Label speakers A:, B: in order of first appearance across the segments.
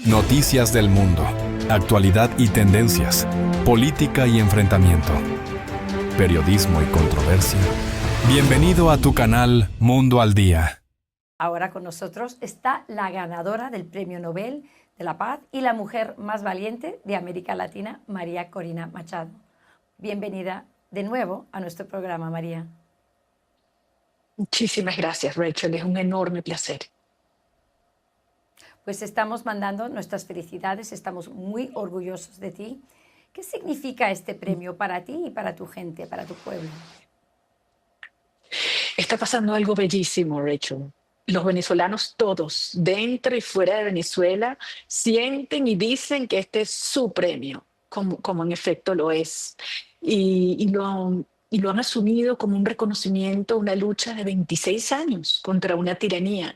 A: Noticias del mundo, actualidad y tendencias, política y enfrentamiento, periodismo y controversia. Bienvenido a tu canal Mundo al Día.
B: Ahora con nosotros está la ganadora del Premio Nobel de la Paz y la mujer más valiente de América Latina, María Corina Machado. Bienvenida de nuevo a nuestro programa, María.
C: Muchísimas gracias, Rachel. Es un enorme placer.
B: Pues estamos mandando nuestras felicidades, estamos muy orgullosos de ti. ¿Qué significa este premio para ti y para tu gente, para tu pueblo?
C: Está pasando algo bellísimo, Rachel. Los venezolanos todos, dentro y fuera de Venezuela, sienten y dicen que este es su premio, como en efecto lo es. Y lo han asumido como un reconocimiento, una lucha de 26 años contra una tiranía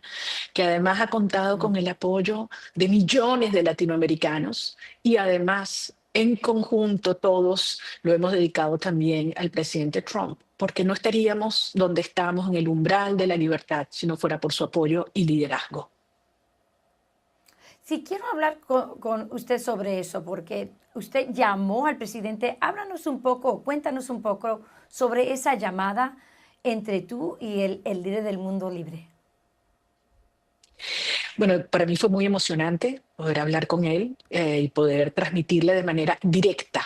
C: que además ha contado con el apoyo de millones de latinoamericanos y además en conjunto todos lo hemos dedicado también al presidente Trump, porque no estaríamos donde estamos en el umbral de la libertad si no fuera por su apoyo y liderazgo.
B: Sí, quiero hablar con usted sobre eso, porque usted llamó al presidente. Háblanos un poco, cuéntanos un poco sobre esa llamada entre tú y el líder del mundo libre.
C: Bueno, para mí fue muy emocionante poder hablar con él y poder transmitirle de manera directa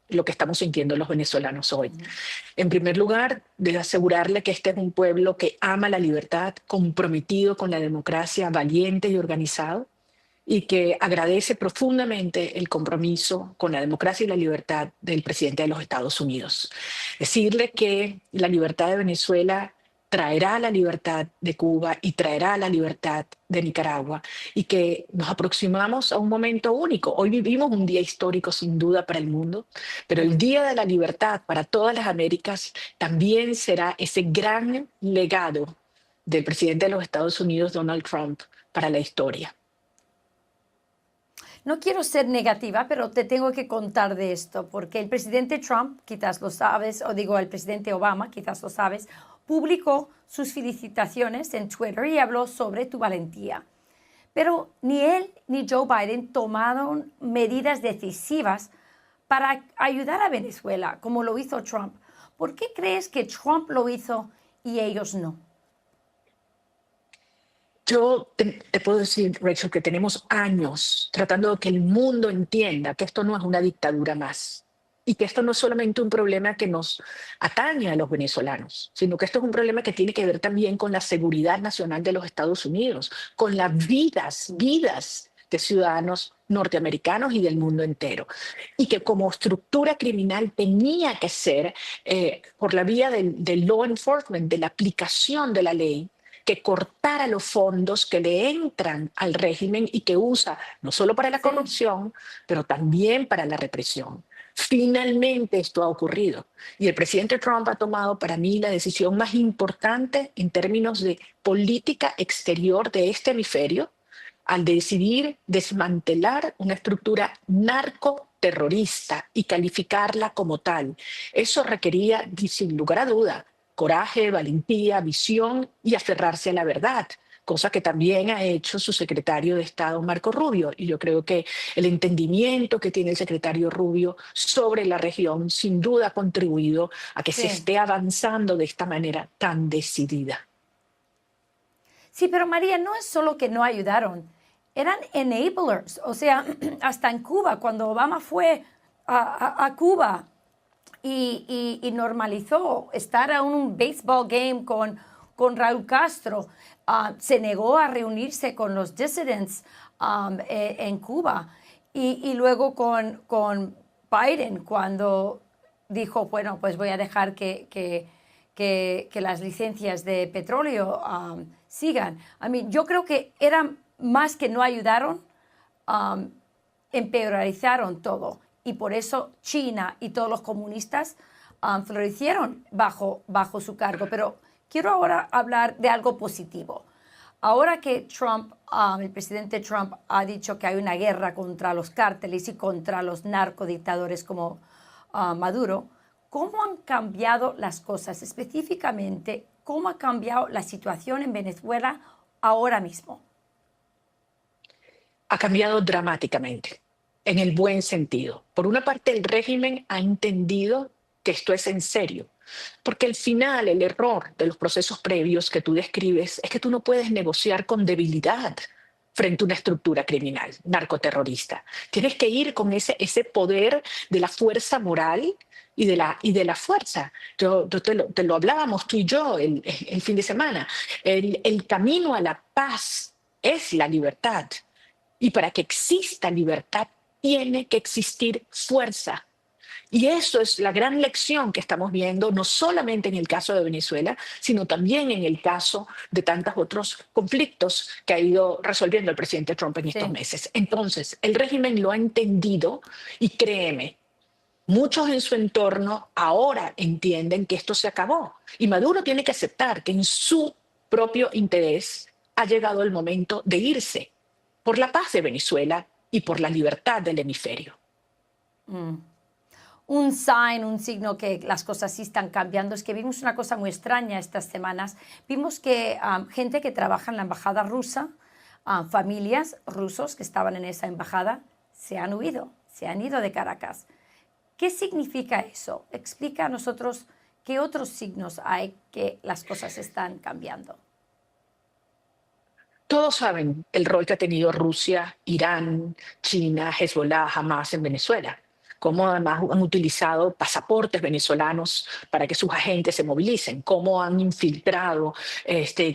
C: lo que estamos sintiendo los venezolanos hoy. En primer lugar, de asegurarle que este es un pueblo que ama la libertad, comprometido con la democracia, valiente y organizado, y que agradece profundamente el compromiso con la democracia y la libertad del presidente de los Estados Unidos. Decirle que la libertad de Venezuela traerá la libertad de Cuba y traerá la libertad de Nicaragua y que nos aproximamos a un momento único. Hoy vivimos un día histórico sin duda para el mundo, pero el Día de la Libertad para todas las Américas también será ese gran legado del presidente de los Estados Unidos, Donald Trump, para la historia.
B: No quiero ser negativa, pero te tengo que contar de esto, porque el presidente Trump, quizás lo sabes, o digo el presidente Obama, quizás lo sabes, publicó sus felicitaciones en Twitter y habló sobre tu valentía. Pero ni él ni Joe Biden tomaron medidas decisivas para ayudar a Venezuela, como lo hizo Trump. ¿Por qué crees que Trump lo hizo y ellos no?
C: Yo te puedo decir, Rachel, que tenemos años tratando de que el mundo entienda que esto no es una dictadura más y que esto no es solamente un problema que nos atañe a los venezolanos, sino que esto es un problema que tiene que ver también con la seguridad nacional de los Estados Unidos, con las vidas de ciudadanos norteamericanos y del mundo entero. Y que como estructura criminal tenía que ser por la vía del law enforcement, de la aplicación de la ley, que cortara los fondos que le entran al régimen y que usa no solo para la corrupción, pero también para la represión. Finalmente esto ha ocurrido y el presidente Trump ha tomado para mí la decisión más importante en términos de política exterior de este hemisferio al decidir desmantelar una estructura narcoterrorista y calificarla como tal. Eso requería, sin lugar a duda, coraje, valentía, visión y aferrarse a la verdad, cosa que también ha hecho su secretario de Estado, Marco Rubio. Y yo creo que el entendimiento que tiene el secretario Rubio sobre la región sin duda ha contribuido a que se esté avanzando de esta manera tan decidida.
B: Sí, pero María, no es solo que no ayudaron, eran enablers. O sea, hasta en Cuba, cuando Obama fue a Cuba y normalizó estar a un baseball game con Raúl Castro, se negó a reunirse con los dissidents en Cuba. Y luego con Biden, cuando dijo, bueno, pues voy a dejar que las licencias de petróleo sigan. Yo creo que era más que no ayudaron, empeorizaron todo. Y por eso China y todos los comunistas florecieron bajo su cargo. Pero quiero ahora hablar de algo positivo. Ahora que Trump, el presidente Trump ha dicho que hay una guerra contra los cárteles y contra los narcodictadores como Maduro, ¿cómo han cambiado las cosas? Específicamente, ¿cómo ha cambiado la situación en Venezuela ahora mismo?
C: ha cambiado dramáticamente, en el buen sentido. Por una parte, el régimen ha entendido que esto es en serio, porque al final el error de los procesos previos que tú describes es que tú no puedes negociar con debilidad frente a una estructura criminal, narcoterrorista. Tienes que ir con ese poder de la fuerza moral y de la fuerza. Te lo hablábamos tú y yo el fin de semana. El camino a la paz es la libertad. Y para que exista libertad, tiene que existir fuerza. Y eso es la gran lección que estamos viendo, no solamente en el caso de Venezuela, sino también en el caso de tantos otros conflictos que ha ido resolviendo el presidente Trump en estos meses. Entonces, el régimen lo ha entendido y créeme, muchos en su entorno ahora entienden que esto se acabó. Y Maduro tiene que aceptar que en su propio interés ha llegado el momento de irse por la paz de Venezuela y por la libertad del hemisferio.
B: Un signo que las cosas sí están cambiando es que vimos una cosa muy extraña estas semanas. Vimos que gente que trabaja en la embajada rusa, familias rusos que estaban en esa embajada, se han ido de Caracas. ¿Qué significa eso? Explica a nosotros qué otros signos hay que las cosas están cambiando.
C: Todos saben el rol que ha tenido Rusia, Irán, China, Hezbollah, Hamas en Venezuela. Cómo además han utilizado pasaportes venezolanos para que sus agentes se movilicen, cómo han infiltrado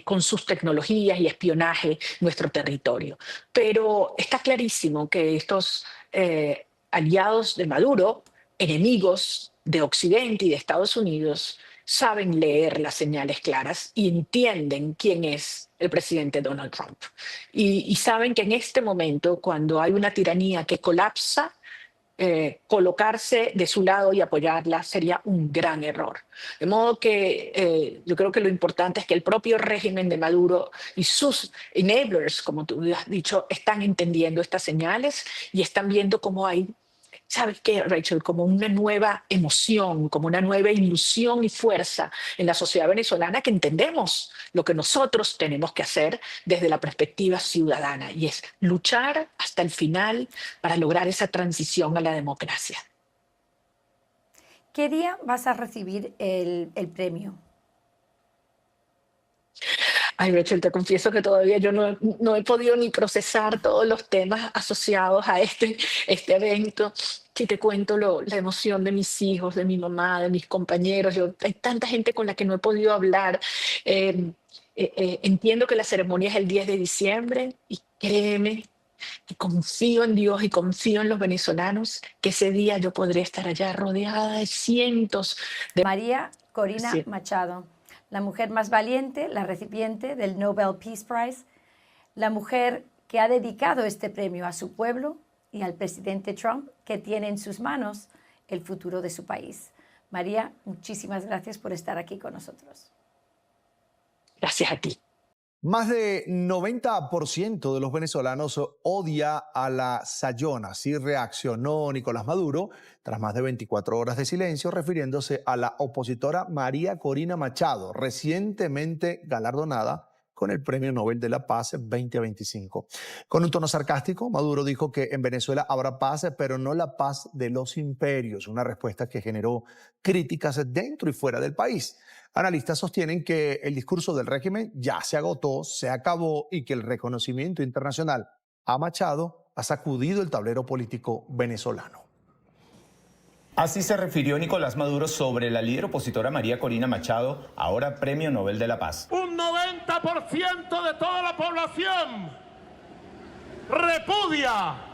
C: con sus tecnologías y espionaje nuestro territorio. Pero está clarísimo que estos aliados de Maduro, enemigos de Occidente y de Estados Unidos, saben leer las señales claras y entienden quién es el presidente Donald Trump. Y saben que en este momento, cuando hay una tiranía que colapsa, colocarse de su lado y apoyarla sería un gran error. De modo que yo creo que lo importante es que el propio régimen de Maduro y sus enablers, como tú has dicho, están entendiendo estas señales y están viendo cómo hay, ¿sabes qué, Rachel? Como una nueva emoción, como una nueva ilusión y fuerza en la sociedad venezolana, que entendemos lo que nosotros tenemos que hacer desde la perspectiva ciudadana, y es luchar hasta el final para lograr esa transición a la democracia.
B: ¿Qué día vas a recibir el premio?
C: Ay, Rachel, te confieso que todavía yo no he podido ni procesar todos los temas asociados a este evento. Si te cuento la emoción de mis hijos, de mi mamá, de mis compañeros. Hay tanta gente con la que no he podido hablar. Entiendo que la ceremonia es el 10 de diciembre y créeme que confío en Dios y confío en los venezolanos que ese día yo podré estar allá rodeada de cientos de...
B: María Corina Machado, la mujer más valiente, la recipiente del Nobel Peace Prize, la mujer que ha dedicado este premio a su pueblo y al presidente Trump, que tiene en sus manos el futuro de su país. María, muchísimas gracias por estar aquí con nosotros.
C: Gracias a ti.
D: Más de 90% de los venezolanos odia a la Sayona. Así reaccionó Nicolás Maduro tras más de 24 horas de silencio, refiriéndose a la opositora María Corina Machado, recientemente galardonada con el Premio Nobel de la Paz 2025. Con un tono sarcástico, Maduro dijo que en Venezuela habrá paz, pero no la paz de los imperios, una respuesta que generó críticas dentro y fuera del país. Analistas sostienen que el discurso del régimen ya se agotó, se acabó y que el reconocimiento internacional a Machado ha sacudido el tablero político venezolano.
E: Así se refirió Nicolás Maduro sobre la líder opositora María Corina Machado, ahora Premio Nobel de la Paz.
F: Un 90% de toda la población repudia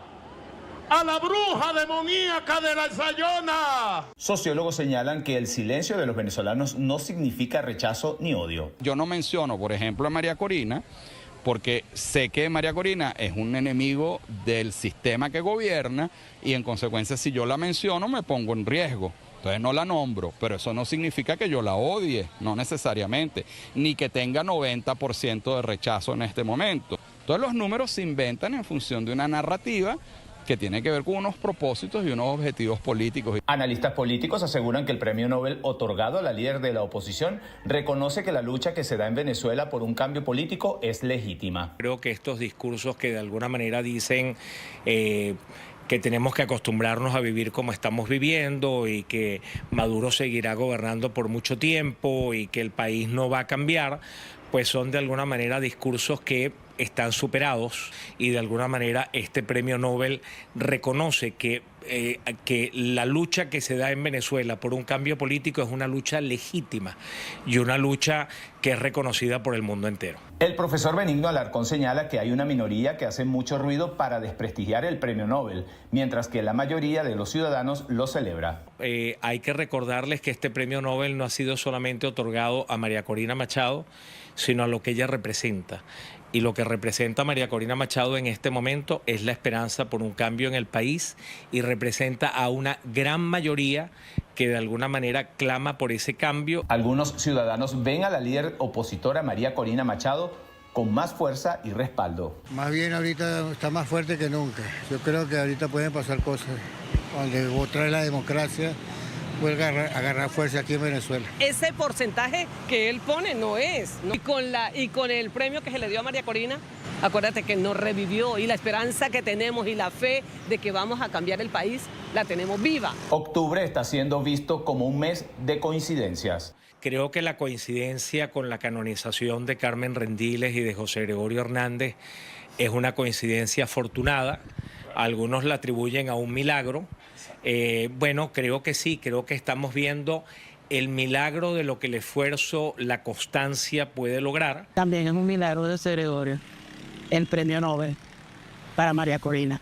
F: a la bruja demoníaca de la Sayona.
E: Sociólogos señalan que el silencio de los venezolanos no significa rechazo ni odio.
G: Yo no menciono, por ejemplo, a María Corina, porque sé que María Corina es un enemigo del sistema que gobierna y en consecuencia si yo la menciono me pongo en riesgo. Entonces no la nombro, pero eso no significa que yo la odie, no necesariamente, ni que tenga 90% de rechazo en este momento. Entonces los números se inventan en función de una narrativa que tiene que ver con unos propósitos y unos objetivos políticos.
E: Analistas políticos aseguran que el premio Nobel otorgado a la líder de la oposición reconoce que la lucha que se da en Venezuela por un cambio político es legítima.
H: Creo que estos discursos que de alguna manera dicen que tenemos que acostumbrarnos a vivir como estamos viviendo y que Maduro seguirá gobernando por mucho tiempo y que el país no va a cambiar, pues son de alguna manera discursos que están superados y de alguna manera este premio Nobel reconoce que la lucha que se da en Venezuela por un cambio político es una lucha legítima y una lucha que es reconocida por el mundo entero.
E: El profesor Benigno Alarcón señala que hay una minoría que hace mucho ruido para desprestigiar el premio Nobel, mientras que la mayoría de los ciudadanos lo celebra.
H: Hay que recordarles que este premio Nobel no ha sido solamente otorgado a María Corina Machado, sino a lo que ella representa. Y lo que representa María Corina Machado en este momento es la esperanza por un cambio en el país y representa a una gran mayoría que de alguna manera clama por ese cambio.
E: Algunos ciudadanos ven a la líder opositora María Corina Machado con más fuerza y respaldo.
I: Más bien ahorita está más fuerte que nunca. Yo creo que ahorita pueden pasar cosas. Cuando trae la democracia, vuelve a agarrar fuerza aquí en Venezuela.
J: Ese porcentaje que él pone no es, ¿no? Y con el premio que se le dio a María Corina, acuérdate que nos revivió y la esperanza que tenemos y la fe de que vamos a cambiar el país, la tenemos viva.
E: Octubre está siendo visto como un mes de coincidencias.
H: Creo que la coincidencia con la canonización de Carmen Rendiles y de José Gregorio Hernández es una coincidencia afortunada. Algunos la atribuyen a un milagro. Bueno, creo que sí, creo que estamos viendo el milagro de lo que el esfuerzo, la constancia puede lograr.
K: También es un milagro de José Gregorio, el premio Nobel para María Corina,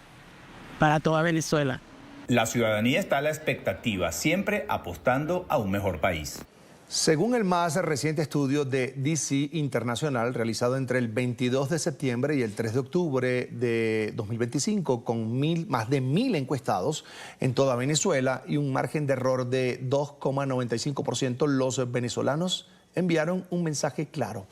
K: para toda Venezuela.
E: La ciudadanía está a la expectativa, siempre apostando a un mejor país.
D: Según el más reciente estudio de DC Internacional, realizado entre el 22 de septiembre y el 3 de octubre de 2025, con más de 1.000 encuestados en toda Venezuela y un margen de error de 2,95%, los venezolanos enviaron un mensaje claro.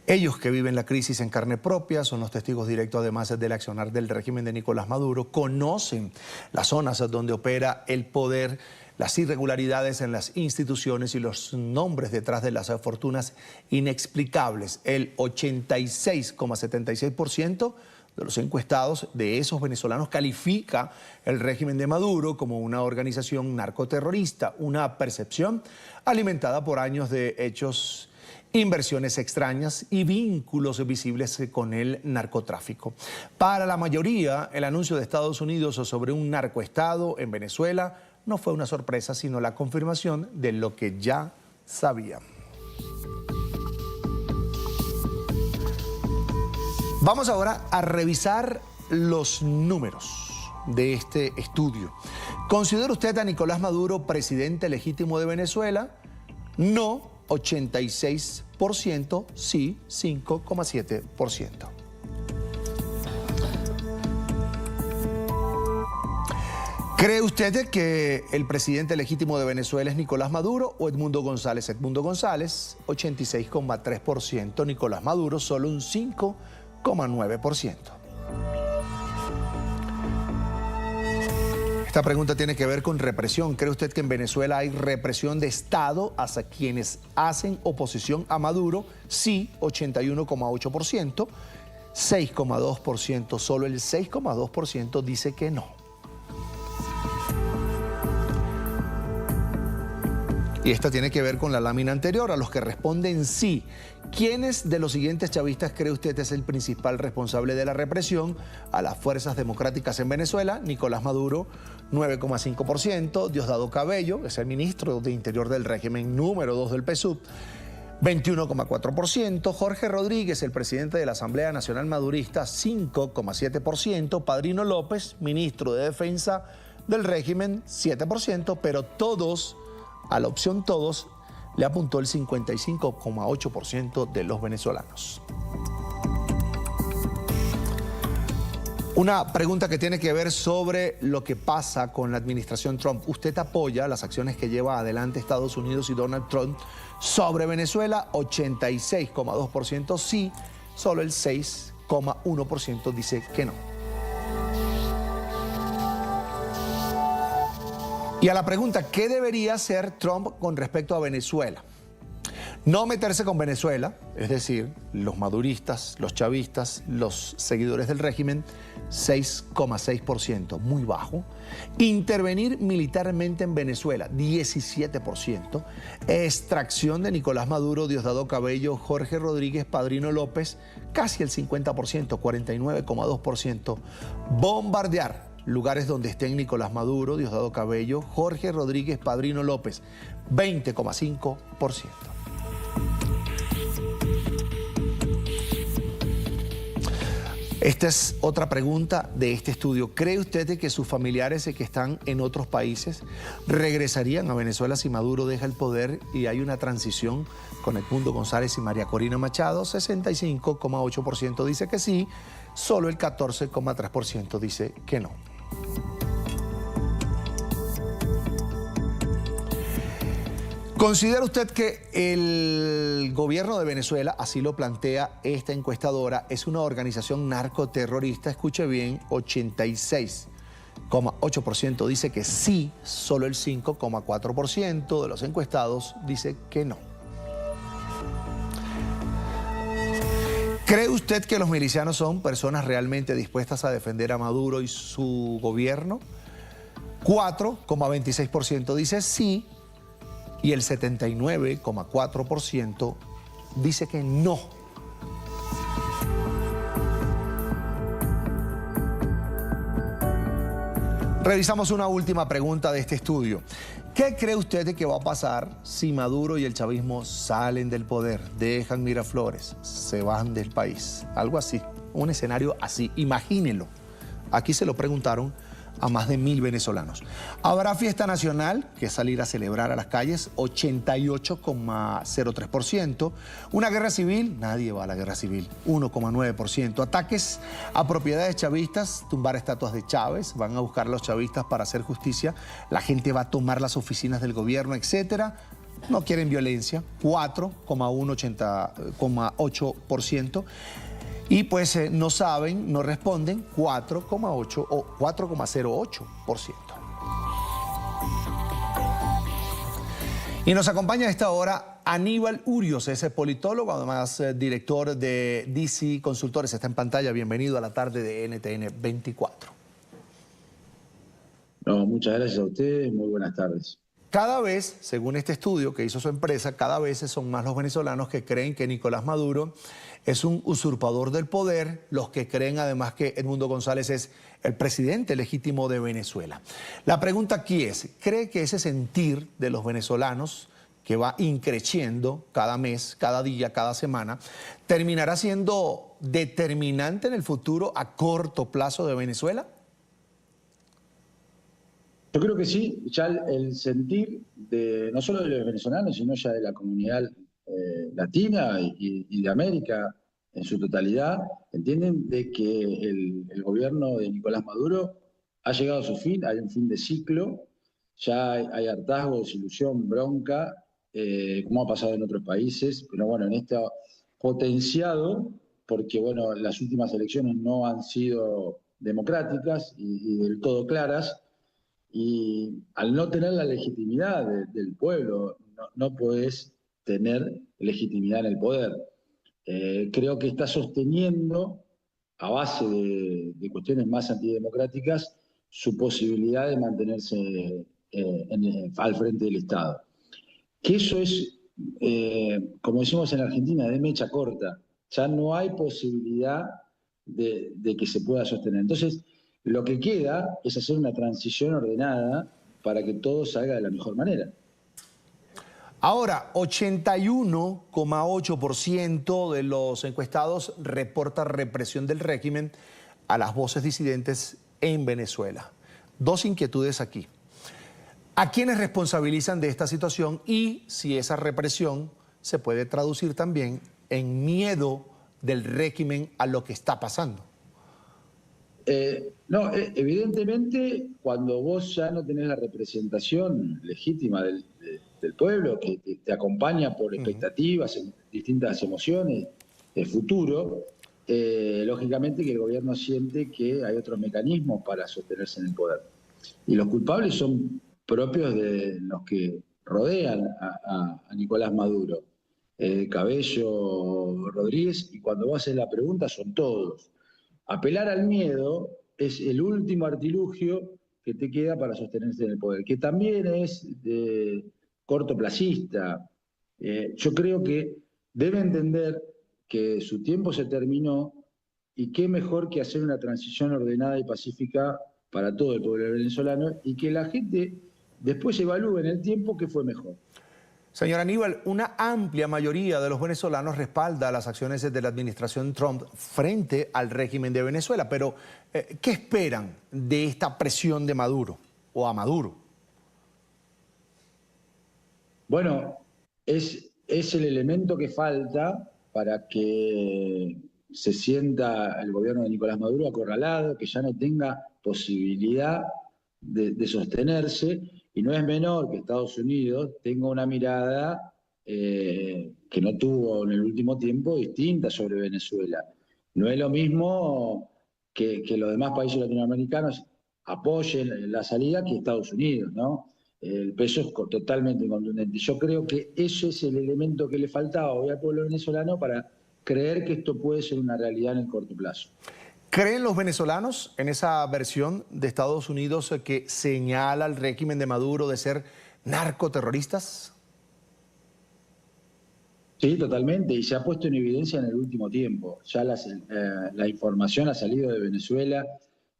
D: Ellos que viven la crisis en carne propia, son los testigos directos además del accionar del régimen de Nicolás Maduro, conocen las zonas donde opera el poder, las irregularidades en las instituciones y los nombres detrás de las fortunas inexplicables. El 86,76% de los encuestados de esos venezolanos califica el régimen de Maduro como una organización narcoterrorista, una percepción alimentada por años de hechos, inversiones extrañas y vínculos visibles con el narcotráfico. Para la mayoría, el anuncio de Estados Unidos sobre un narcoestado en Venezuela no fue una sorpresa, sino la confirmación de lo que ya sabían. Vamos ahora a revisar los números de este estudio. ¿Considera usted a Nicolás Maduro presidente legítimo de Venezuela? No, 86%, sí, 5,7%. ¿Cree usted que el presidente legítimo de Venezuela es Nicolás Maduro o Edmundo González? Edmundo González, 86,3%. Nicolás Maduro, solo un 5,9%. Esta pregunta tiene que ver con represión. ¿Cree usted que en Venezuela hay represión de Estado hacia quienes hacen oposición a Maduro? Sí, 81,8%. 6,2%. Solo el 6,2% dice que no. Y esta tiene que ver con la lámina anterior, a los que responden sí. ¿Quiénes de los siguientes chavistas cree usted es el principal responsable de la represión a las fuerzas democráticas en Venezuela? Nicolás Maduro, 9,5%. Diosdado Cabello, es el ministro de Interior del régimen número 2 del PSUV, 21,4%. Jorge Rodríguez, el presidente de la Asamblea Nacional Madurista, 5,7%. Padrino López, ministro de Defensa del régimen, 7%, pero todos, a la opción todos, le apuntó el 55,8% de los venezolanos. Una pregunta que tiene que ver sobre lo que pasa con la administración Trump. ¿Usted apoya las acciones que lleva adelante Estados Unidos y Donald Trump sobre Venezuela? 86,2% sí, solo el 6,1% dice que no. Y a la pregunta, ¿qué debería hacer Trump con respecto a Venezuela? No meterse con Venezuela, es decir, los maduristas, los chavistas, los seguidores del régimen, 6,6%, muy bajo. Intervenir militarmente en Venezuela, 17%. Extracción de Nicolás Maduro, Diosdado Cabello, Jorge Rodríguez, Padrino López, casi el 50%, 49,2%. Bombardear lugares donde estén Nicolás Maduro, Diosdado Cabello, Jorge Rodríguez, Padrino López, 20,5%. Esta es otra pregunta de este estudio. ¿Cree usted que sus familiares que están en otros países regresarían a Venezuela si Maduro deja el poder y hay una transición con Edmundo González y María Corina Machado? 65,8% dice que sí, solo el 14,3% dice que no. ¿Considera usted que el gobierno de Venezuela, así lo plantea esta encuestadora, es una organización narcoterrorista? Escuche bien, 86,8% dice que sí, solo el 5,4% de los encuestados dice que no. ¿Cree usted que los milicianos son personas realmente dispuestas a defender a Maduro y su gobierno? 4,26% dice sí y el 79,4% dice que no. Revisamos una última pregunta de este estudio. ¿Qué cree usted de que va a pasar si Maduro y el chavismo salen del poder, dejan Miraflores, se van del país? Algo así, un escenario así, imagínenlo. Aquí se lo preguntaron a más de 1.000 venezolanos. ¿Habrá fiesta nacional, que es salir a celebrar a las calles? 88,03%. ¿Una guerra civil? Nadie va a la guerra civil. 1,9%. ¿Ataques a propiedades chavistas? Tumbar estatuas de Chávez. Van a buscar a los chavistas para hacer justicia. La gente va a tomar las oficinas del gobierno, etcétera. No quieren violencia. 4,8%. Y pues no saben, no responden, 4,8 o 4,08%. Y nos acompaña a esta hora Aníbal Urios, es politólogo, además director de DC Consultores. Está en pantalla, bienvenido a la tarde de NTN 24.
L: No, muchas gracias a ustedes, muy buenas tardes.
D: Cada vez, según este estudio que hizo su empresa, cada vez son más los venezolanos que creen que Nicolás Maduro es un usurpador del poder, los que creen además que Edmundo González es el presidente legítimo de Venezuela. La pregunta aquí es, ¿cree que ese sentir de los venezolanos, que va increciendo cada mes, cada día, cada semana, terminará siendo determinante en el futuro a corto plazo de Venezuela?
L: Yo creo que sí, ya el sentir de no solo de los venezolanos, sino ya de la comunidad latina y de América en su totalidad, entienden de que el gobierno de Nicolás Maduro ha llegado a su fin, hay un fin de ciclo, ya hay hartazgo, desilusión, bronca, como ha pasado en otros países, pero bueno, en este potenciado, porque bueno, las últimas elecciones no han sido democráticas y del todo claras, y al no tener la legitimidad del pueblo, no podés tener legitimidad en el poder. Creo que está sosteniendo, a base de cuestiones más antidemocráticas, su posibilidad de mantenerse al frente del Estado. Que eso es, como decimos en Argentina, de mecha corta. Ya no hay posibilidad de que se pueda sostener. Entonces, lo que queda es hacer una transición ordenada para que todo salga de la mejor manera.
D: Ahora, 81,8% de los encuestados reporta represión del régimen a las voces disidentes en Venezuela. Dos inquietudes aquí. ¿A quiénes responsabilizan de esta situación y si esa represión se puede traducir también en miedo del régimen a lo que está pasando?
L: No, evidentemente, cuando vos ya no tenés la representación legítima del pueblo, que te acompaña por expectativas, distintas emociones, el futuro, lógicamente que el gobierno siente que hay otros mecanismos para sostenerse en el poder. Y los culpables son propios de los que rodean a Nicolás Maduro. Cabello, Rodríguez, y cuando vos haces la pregunta son todos. Apelar al miedo es el último artilugio que te queda para sostenerse en el poder, que también es cortoplacista. Yo creo que debe entender que su tiempo se terminó y qué mejor que hacer una transición ordenada y pacífica para todo el pueblo venezolano y que la gente después evalúe en el tiempo qué fue mejor.
D: Señor Aníbal, una amplia mayoría de los venezolanos respalda las acciones de la administración Trump frente al régimen de Venezuela, pero ¿qué esperan de esta presión de Maduro o a Maduro?
L: Bueno, es el elemento que falta para que se sienta el gobierno de Nicolás Maduro acorralado, que ya no tenga posibilidad de sostenerse, y no es menor que Estados Unidos tenga una mirada que no tuvo en el último tiempo distinta sobre Venezuela. No es lo mismo que los demás países latinoamericanos apoyen la salida que Estados Unidos, ¿no? El peso es totalmente contundente. Yo creo que ese es el elemento que le faltaba hoy al pueblo venezolano para creer que esto puede ser una realidad en el corto plazo.
D: ¿Creen los venezolanos en esa versión de Estados Unidos que señala al régimen de Maduro de ser narcoterroristas?
L: Sí, totalmente, y se ha puesto en evidencia en el último tiempo. Ya la información ha salido de Venezuela.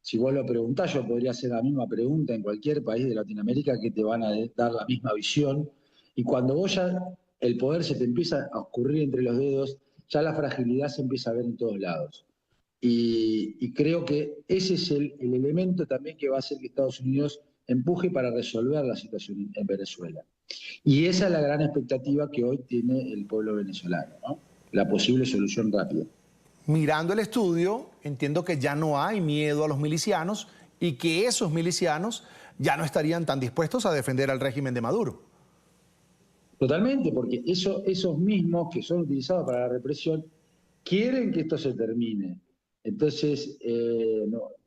L: Si vos lo preguntás, yo podría hacer la misma pregunta en cualquier país de Latinoamérica que te van a dar la misma visión. Y cuando vos ya el poder se te empieza a escurrir entre los dedos, ya la fragilidad se empieza a ver en todos lados. Y creo que ese es el elemento también que va a hacer que Estados Unidos empuje para resolver la situación en Venezuela. Y esa es la gran expectativa que hoy tiene el pueblo venezolano, ¿no? La posible solución rápida.
D: Mirando el estudio, entiendo que ya no hay miedo a los milicianos y que esos milicianos ya no estarían tan dispuestos a defender al régimen de Maduro.
L: Totalmente, porque esos mismos que son utilizados para la represión quieren que esto se termine. Entonces,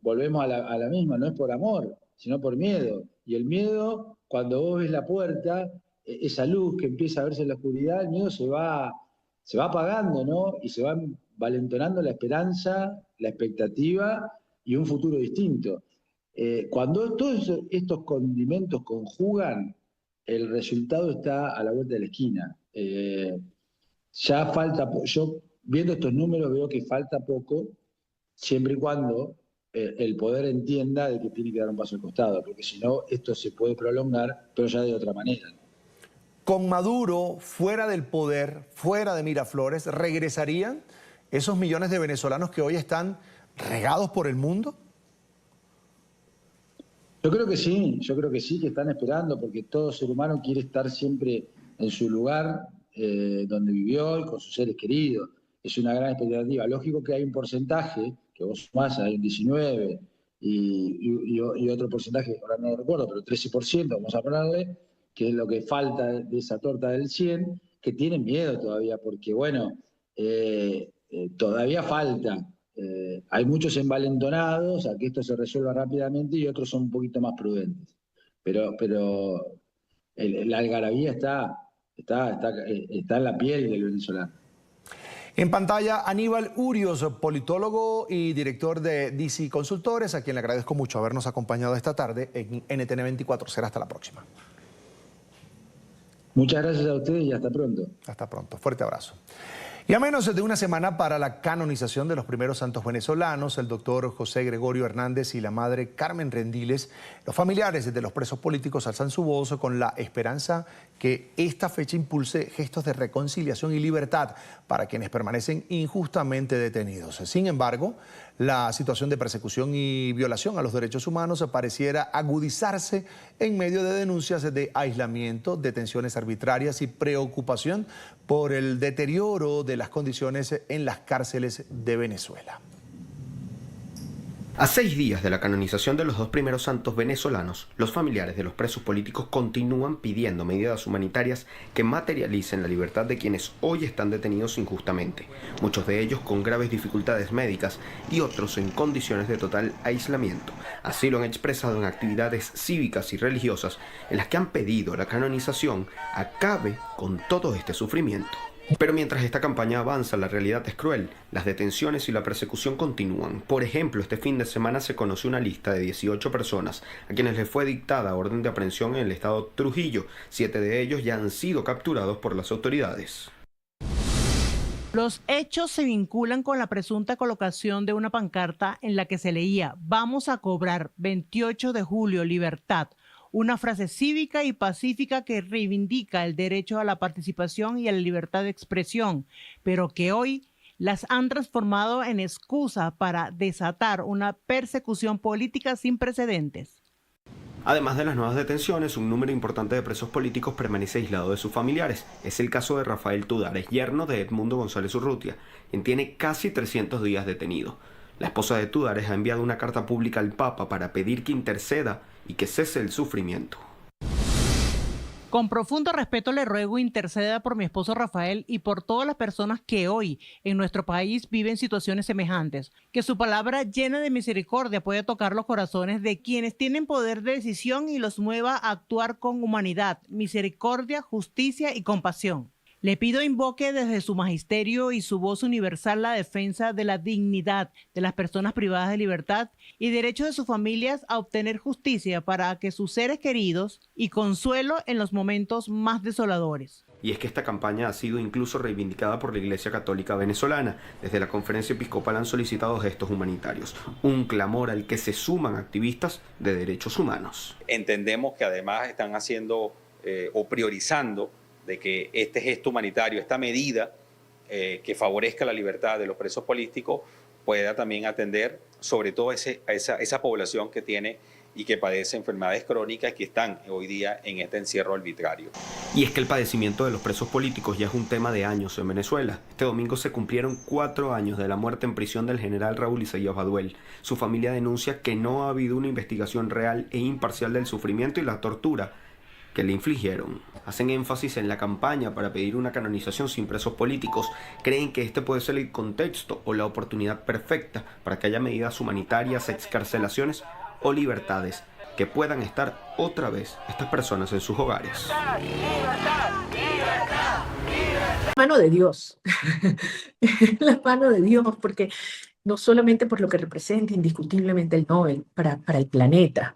L: volvemos a la misma, no es por amor, sino por miedo. Y el miedo, cuando vos ves la puerta, esa luz que empieza a verse en la oscuridad, el miedo se va apagando, ¿no? Y se va valentonando la esperanza, la expectativa y un futuro distinto. Cuando todos estos condimentos conjugan, el resultado está a la vuelta de la esquina. Ya falta, yo viendo estos números veo que falta poco, siempre y cuando el poder entienda de que tiene que dar un paso al costado, porque si no, esto se puede prolongar, pero ya de otra manera.
D: Con Maduro fuera del poder, fuera de Miraflores, ¿regresarían esos millones de venezolanos que hoy están regados por el mundo?
L: Yo creo que sí, que están esperando, porque todo ser humano quiere estar siempre en su lugar donde vivió y con sus seres queridos. Es una gran expectativa. Lógico que hay un porcentaje, que vos sumás, hay un 19% y otro porcentaje, ahora no lo recuerdo, pero 13%, vamos a ponerle, que es lo que falta de esa torta del 100%, que tienen miedo todavía, porque bueno, todavía falta. Hay muchos envalentonados a que esto se resuelva rápidamente y otros son un poquito más prudentes. Pero la algarabía está en la piel del venezolano.
D: En pantalla, Aníbal Urios, politólogo y director de DC Consultores, a quien le agradezco mucho habernos acompañado esta tarde en NTN 24. Será hasta la próxima.
L: Muchas gracias a ustedes y hasta pronto.
D: Hasta pronto. Fuerte abrazo. Y a menos de una semana para la canonización de los primeros santos venezolanos, el doctor José Gregorio Hernández y la madre Carmen Rendiles, los familiares de los presos políticos alzan su voz con la esperanza que esta fecha impulse gestos de reconciliación y libertad para quienes permanecen injustamente detenidos. Sin embargo, la situación de persecución y violación a los derechos humanos pareciera agudizarse en medio de denuncias de aislamiento, detenciones arbitrarias y preocupación por el deterioro de las condiciones en las cárceles de Venezuela.
M: A 6 días de la canonización de los 2 primeros santos venezolanos, los familiares de los presos políticos continúan pidiendo medidas humanitarias que materialicen la libertad de quienes hoy están detenidos injustamente, muchos de ellos con graves dificultades médicas y otros en condiciones de total aislamiento. Así lo han expresado en actividades cívicas y religiosas en las que han pedido la canonización acabe con todo este sufrimiento. Pero mientras esta campaña avanza, la realidad es cruel. Las detenciones y la persecución continúan. Por ejemplo, este fin de semana se conoció una lista de 18 personas a quienes les fue dictada orden de aprehensión en el estado Trujillo. 7 de ellos ya han sido capturados por las autoridades.
N: Los hechos se vinculan con la presunta colocación de una pancarta en la que se leía "Vamos a cobrar 28 de julio, libertad", una frase cívica y pacífica que reivindica el derecho a la participación y a la libertad de expresión, pero que hoy las han transformado en excusa para desatar una persecución política sin precedentes.
M: Además de las nuevas detenciones, un número importante de presos políticos permanece aislado de sus familiares. Es el caso de Rafael Tudares, yerno de Edmundo González Urrutia, quien tiene casi 300 días detenido. La esposa de Tudares ha enviado una carta pública al Papa para pedir que interceda y que cese el sufrimiento.
N: Con profundo respeto le ruego interceda por mi esposo Rafael y por todas las personas que hoy en nuestro país viven situaciones semejantes. Que su palabra llena de misericordia pueda tocar los corazones de quienes tienen poder de decisión y los mueva a actuar con humanidad, misericordia, justicia y compasión. Le pido invoque desde su magisterio y su voz universal la defensa de la dignidad de las personas privadas de libertad y derecho de sus familias a obtener justicia para que sus seres queridos y consuelo en los momentos más desoladores.
M: Y es que esta campaña ha sido incluso reivindicada por la Iglesia Católica Venezolana. Desde la Conferencia Episcopal han solicitado gestos humanitarios, un clamor al que se suman activistas de derechos humanos.
O: Entendemos que además están haciendo o priorizando de que este gesto humanitario, esta medida que favorezca la libertad de los presos políticos, pueda también atender sobre todo esa población que tiene y que padece enfermedades crónicas que están hoy día en este encierro arbitrario.
M: Y es que el padecimiento de los presos políticos ya es un tema de años en Venezuela. Este domingo se cumplieron 4 años de la muerte en prisión del general Raúl Isaías Baduel. Su familia denuncia que no ha habido una investigación real e imparcial del sufrimiento y la tortura que le infligieron. Hacen énfasis en la campaña para pedir una canonización sin presos políticos. Creen que este puede ser el contexto o la oportunidad perfecta para que haya medidas humanitarias, excarcelaciones o libertades que puedan estar otra vez estas personas en sus hogares.
C: La mano de Dios, la mano de Dios, porque no solamente por lo que representa indiscutiblemente el Nobel para el planeta,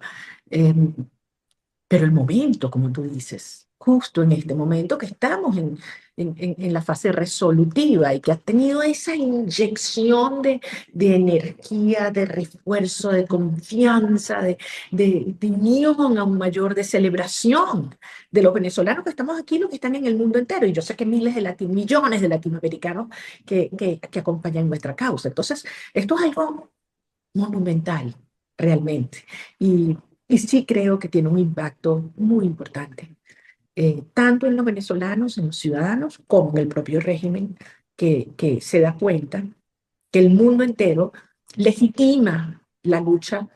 C: pero el momento, como tú dices, justo en este momento que estamos en la fase resolutiva y que ha tenido esa inyección de energía, de refuerzo, de confianza, de unión aún mayor, de celebración de los venezolanos que estamos aquí, los que están en el mundo entero. Y yo sé que millones de latinoamericanos que acompañan nuestra causa. Entonces, esto es algo monumental, realmente. Y sí creo que tiene un impacto muy importante, tanto en los venezolanos, en los ciudadanos, como en el propio régimen que se da cuenta que el mundo entero legitima la lucha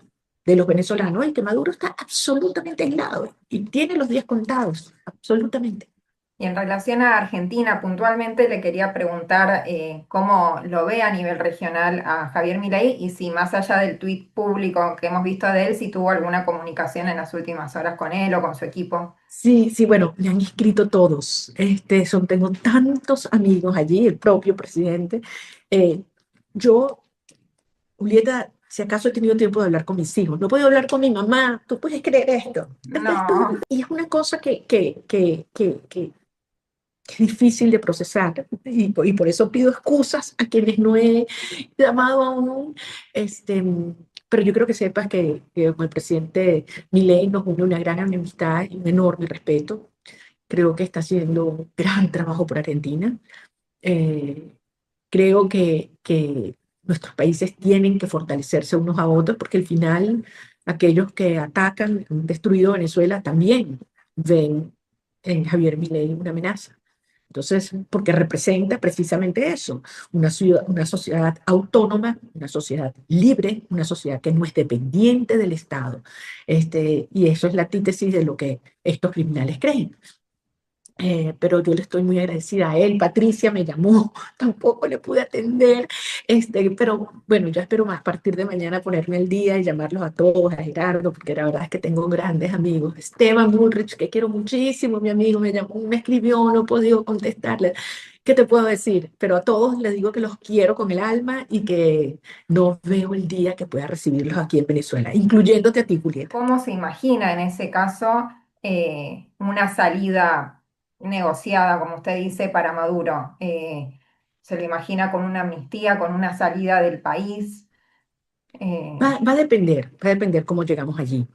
C: de los venezolanos y que Maduro está absolutamente aislado y tiene los días contados, absolutamente.
P: Y en relación a Argentina, puntualmente le quería preguntar cómo lo ve a nivel regional a Javier Milei y si más allá del tuit público que hemos visto de él, si tuvo alguna comunicación en las últimas horas con él o con su equipo.
C: Sí, bueno, me han escrito todos. Tengo tantos amigos allí, el propio presidente. Yo, Julieta, si acaso he tenido tiempo de hablar con mis hijos, no puedo hablar con mi mamá, ¿tú puedes creer esto?
P: No.
C: Y es una cosa que es difícil de procesar y por eso pido excusas a quienes no he llamado aún, pero yo creo que sepas que con el presidente Milei nos une una gran amistad y un enorme respeto. Creo que está haciendo un gran trabajo por Argentina. Creo que nuestros países tienen que fortalecerse unos a otros porque al final aquellos que atacan, han destruido Venezuela, también ven en Javier Milei una amenaza. Entonces, porque representa precisamente eso, una sociedad autónoma, una sociedad libre, una sociedad que no es dependiente del Estado. Y eso es la antítesis de lo que estos criminales creen. Pero yo le estoy muy agradecida a él. Patricia me llamó, tampoco le pude atender, pero bueno, yo espero más a partir de mañana ponerme al día y llamarlos a todos, a Gerardo, porque la verdad es que tengo grandes amigos. Esteban Bullrich, que quiero muchísimo, mi amigo, me llamó, me escribió, no he podido contestarle. ¿Qué te puedo decir? Pero a todos les digo que los quiero con el alma y que no veo el día que pueda recibirlos aquí en Venezuela, incluyéndote a ti, Julieta.
P: ¿Cómo se imagina en ese caso una salida negociada, como usted dice, para Maduro? ¿Se lo imagina con una amnistía, con una salida del país?
C: Va a depender cómo llegamos allí.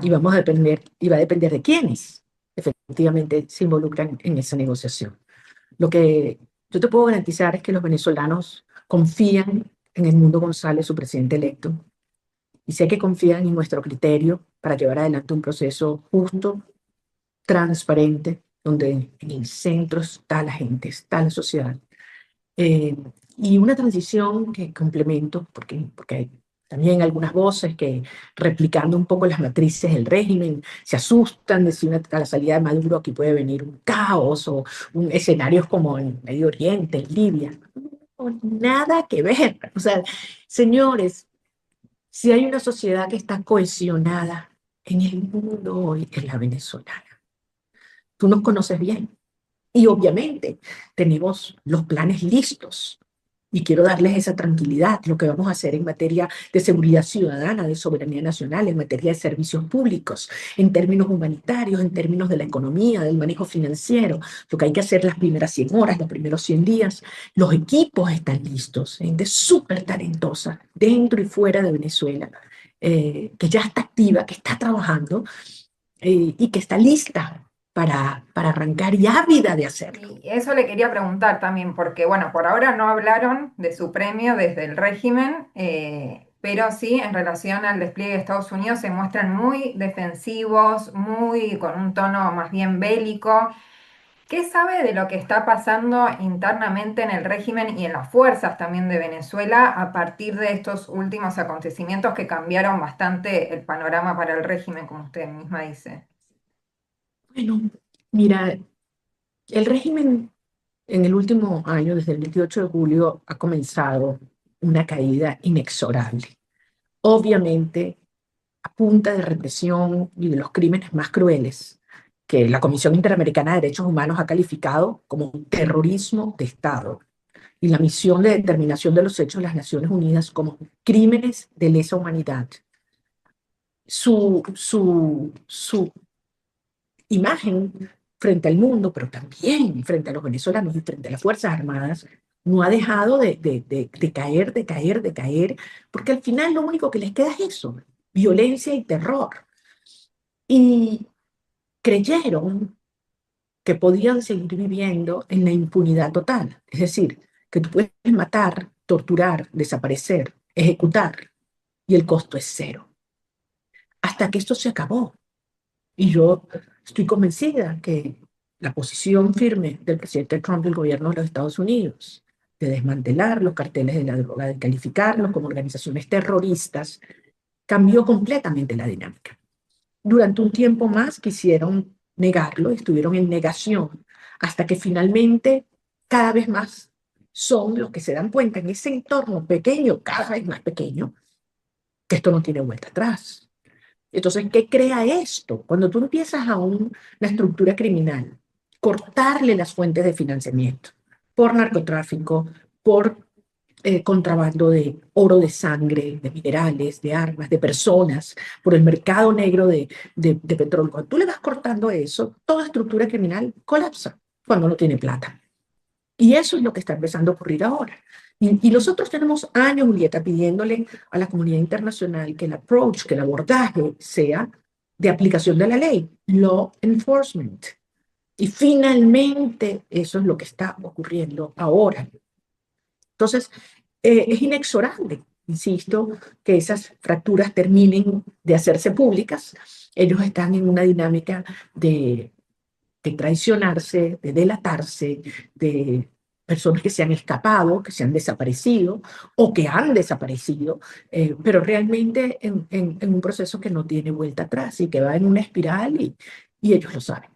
C: Y va a depender de quiénes efectivamente se involucran en esa negociación. Lo que yo te puedo garantizar es que los venezolanos confían en Edmundo González, su presidente electo, y sé que confían en nuestro criterio para llevar adelante un proceso justo, transparente, donde en el centro está la gente, está la sociedad. Y una transición que complemento, porque hay también algunas voces que, replicando un poco las matrices del régimen, se asustan de si a la salida de Maduro aquí puede venir un caos o escenarios como en Medio Oriente, en Libia. No, nada que ver. O sea, señores, si hay una sociedad que está cohesionada en el mundo hoy, es la venezolana. Tú nos conoces bien. Y obviamente tenemos los planes listos. Y quiero darles esa tranquilidad, lo que vamos a hacer en materia de seguridad ciudadana, de soberanía nacional, en materia de servicios públicos, en términos humanitarios, en términos de la economía, del manejo financiero, lo que hay que hacer las primeras 100 horas, los primeros 100 días. Los equipos están listos, gente súper talentosa, dentro y fuera de Venezuela, que ya está activa, que está trabajando y que está lista para arrancar y ávida de hacerlo.
P: Y eso le quería preguntar también, porque bueno, por ahora no hablaron de su premio desde el régimen, pero sí en relación al despliegue de Estados Unidos se muestran muy defensivos, muy con un tono más bien bélico. ¿Qué sabe de lo que está pasando internamente en el régimen y en las fuerzas también de Venezuela a partir de estos últimos acontecimientos que cambiaron bastante el panorama para el régimen, como usted misma dice?
C: Bueno, mira, el régimen en el último año, desde el 28 de julio, ha comenzado una caída inexorable. Obviamente, a punta de represión y de los crímenes más crueles, que la Comisión Interamericana de Derechos Humanos ha calificado como terrorismo de Estado, y la Misión de Determinación de los Hechos de las Naciones Unidas como crímenes de lesa humanidad. Su imagen frente al mundo, pero también frente a los venezolanos y frente a las Fuerzas Armadas, no ha dejado de caer, porque al final lo único que les queda es eso, violencia y terror. Y creyeron que podían seguir viviendo en la impunidad total, es decir, que tú puedes matar, torturar, desaparecer, ejecutar, y el costo es cero. Hasta que esto se acabó. Y yo estoy convencida que la posición firme del presidente Trump y del gobierno de los Estados Unidos de desmantelar los carteles de la droga, de calificarlos como organizaciones terroristas, cambió completamente la dinámica. Durante un tiempo más quisieron negarlo, estuvieron en negación, hasta que finalmente cada vez más son los que se dan cuenta en ese entorno pequeño, cada vez más pequeño, que esto no tiene vuelta atrás. Entonces, ¿qué crea esto? Cuando tú empiezas a una estructura criminal, cortarle las fuentes de financiamiento por narcotráfico, por contrabando de oro, de sangre, de minerales, de armas, de personas, por el mercado negro de petróleo. Cuando tú le vas cortando eso, toda estructura criminal colapsa cuando no tiene plata. Y eso es lo que está empezando a ocurrir ahora. Y nosotros tenemos años, Julieta, pidiéndole a la comunidad internacional que el approach, que el abordaje sea de aplicación de la ley, law enforcement. Y finalmente eso es lo que está ocurriendo ahora. Entonces, es inexorable, insisto, que esas fracturas terminen de hacerse públicas. Ellos están en una dinámica de
Q: de traicionarse, de delatarse, de personas que se han escapado, que se han desaparecido o que han desaparecido, pero realmente en un proceso que no tiene vuelta atrás y que va en una espiral y ellos lo saben.